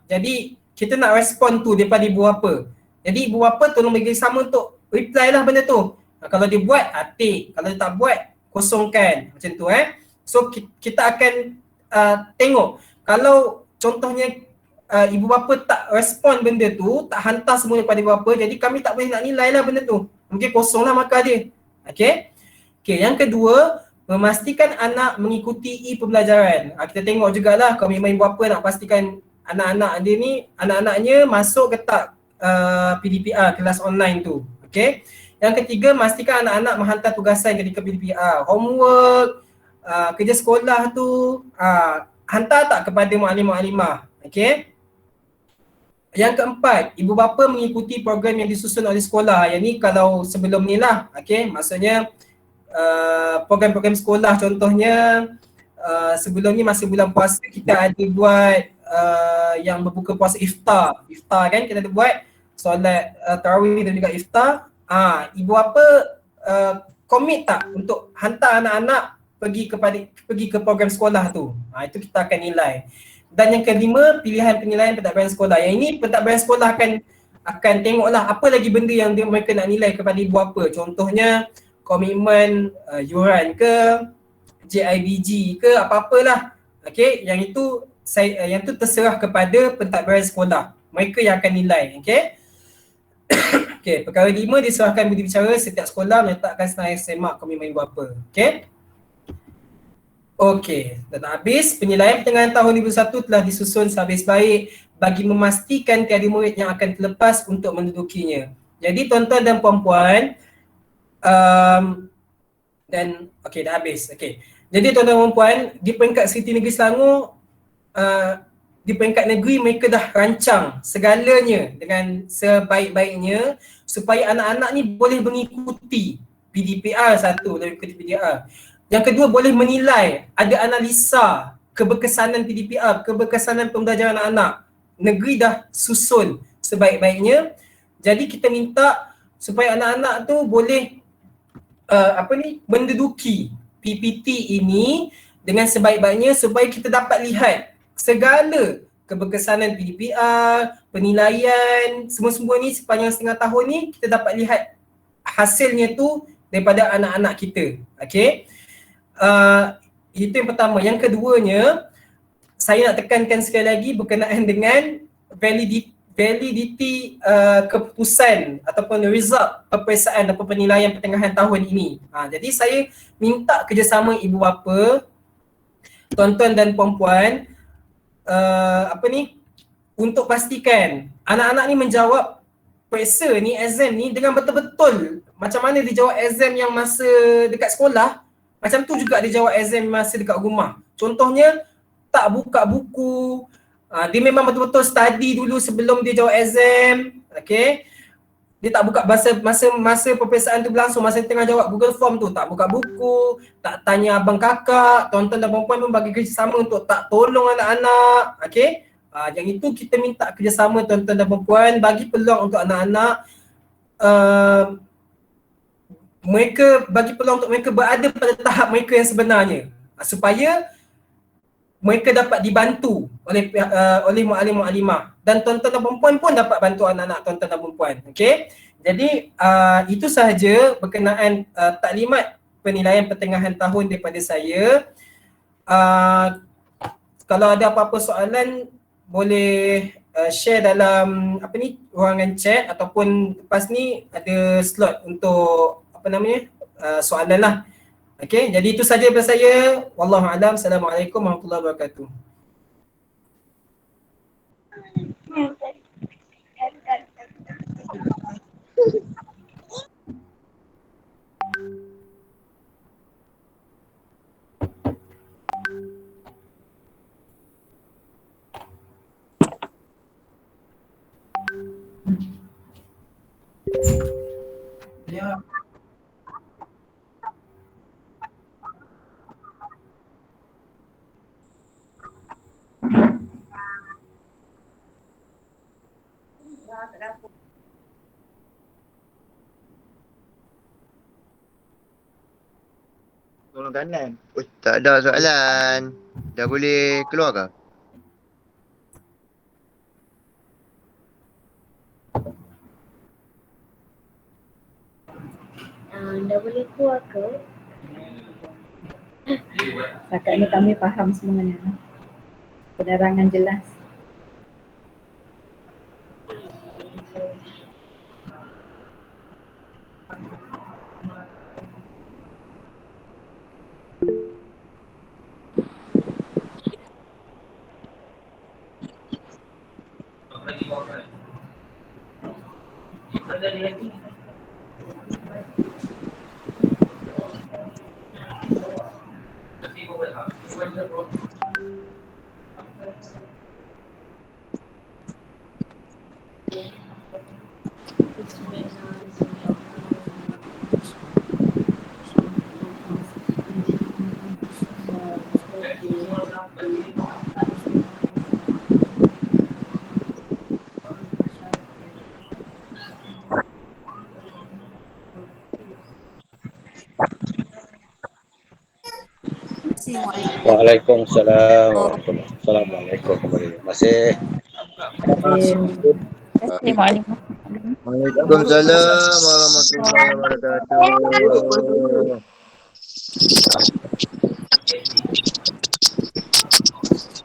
[SPEAKER 1] Jadi kita nak respon tu daripada ibu bapa. Jadi ibu bapa tolong bagi sama untuk reply lah benda tu. Kalau dia buat, tik. Kalau dia tak buat, kosongkan. Macam tu So kita akan tengok. Kalau contohnya ibu bapa tak respon benda tu, tak hantar semua kepada ibu bapa, jadi kami tak boleh nak nilai lah benda tu. Mungkin kosong lah markah dia. Okey, yang kedua, memastikan anak mengikuti pembelajaran. Kita tengok jugalah komitmen ibu bapa nak pastikan anak-anak dia ni, anak-anaknya masuk ke tak PDPR, kelas online tu. Okey. Yang ketiga, pastikan anak-anak menghantar tugasan ketika PDPR. Homework, kerja sekolah tu, hantar tak kepada muallim-muallimah. Okey. Yang keempat, ibu bapa mengikuti program yang disusun oleh sekolah. Yang ni kalau sebelum ni lah, okay, maksudnya program-program sekolah contohnya sebelum ni masa bulan puasa kita ada buat yang berbuka puasa iftar kan, kita ada buat solat tarawih dan juga iftar. Ibu bapa komit tak untuk hantar anak-anak pergi ke program sekolah tu. Itu kita akan nilai. Dan yang kelima, pilihan penilaian pentadbiran sekolah. Yang ini pentadbiran sekolah akan tengoklah apa lagi benda yang mereka nak nilai kepada ibu bapa. Contohnya komitmen yuran ke, JIBG ke, apa-apalah. Okey, yang itu yang tu terserah kepada pentadbiran sekolah. Mereka yang akan nilai, okey. Okey, perkara 5 diserahkan budi bicara setiap sekolah meletakkan senarai semak komitmen ibu bapa. Okey. Okey, dah nak habis. Penilaian pertengahan tahun 2021 telah disusun sehabis baik bagi memastikan tiada murid yang akan terlepas untuk mendudukinya. Jadi tuan-tuan dan puan-puan, dan okey, dah habis. Okey. Jadi tuan-tuan dan puan-puan, di peringkat Seriti Negeri Selangor, di peringkat negeri mereka dah rancang segalanya dengan sebaik-baiknya supaya anak-anak ni boleh mengikuti PDPR satu, boleh mengikuti PDPR. Yang kedua, boleh menilai, ada analisa keberkesanan PDPR, keberkesanan pembelajaran anak-anak. Negeri dah susun sebaik-baiknya. Jadi kita minta supaya anak-anak tu boleh menduduki PPT ini dengan sebaik-baiknya supaya kita dapat lihat segala keberkesanan PDPR, penilaian, semua-semua ni sepanjang setengah tahun ni kita dapat lihat hasilnya tu daripada anak-anak kita. Okay. Itu yang pertama. Yang keduanya, saya nak tekankan sekali lagi berkenaan dengan validity keputusan ataupun result peperiksaan ataupun penilaian pertengahan tahun ini. Jadi saya minta kerjasama ibu bapa, tuan-tuan dan puan-puan, untuk pastikan anak-anak ni menjawab periksa ni, exam ni dengan betul-betul macam mana dia jawab exam yang masa dekat sekolah, macam tu juga dia jawab exam masa dekat rumah. Contohnya, tak buka buku, dia memang betul-betul study dulu sebelum dia jawab exam, okay. Dia tak buka masa peperiksaan tu berlangsung, masa tengah jawab Google Form tu, tak buka buku, tak tanya abang kakak, tuan-tuan dan puan-puan pun bagi kerjasama untuk tak tolong anak-anak, okay. Yang itu kita minta kerjasama tuan-tuan dan puan-puan, bagi peluang untuk anak-anak, bagi peluang untuk mereka berada pada tahap mereka yang sebenarnya, supaya mereka dapat dibantu oleh muallim-muallimah, dan tuan-tuan dan perempuan pun dapat bantu anak-anak tuan-tuan dan perempuan. Okey. Jadi itu sahaja berkenaan taklimat penilaian pertengahan tahun daripada saya. Kalau ada apa-apa soalan boleh share dalam ruangan chat, ataupun lepas ni ada slot untuk soalan lah. Okey, jadi itu saja daripada saya. Wallahu a'lam. Assalamualaikum warahmatullahi wabarakatuh. Ya.
[SPEAKER 2] Tolong kanan. Tak ada soalan. Dah boleh keluar ke?
[SPEAKER 3] Dah boleh keluar ke? Setakat ni kami faham semuanya. Penerangan jelas.
[SPEAKER 4] Waalaikumsalam warahmatullahi. Assalamualaikum kembali. Masih
[SPEAKER 3] Assalamualaikum.
[SPEAKER 2] Waalaikumsalam warahmatullahi wabarakatuh.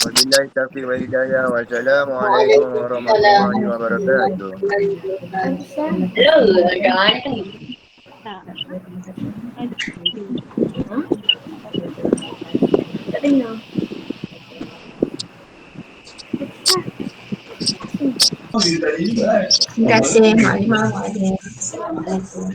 [SPEAKER 2] Wabillahi taufiq wal hidayah. Wassalamualaikum warahmatullahi wabarakatuh.
[SPEAKER 3] Tak dengar. Terima kasih. Assalamualaikum.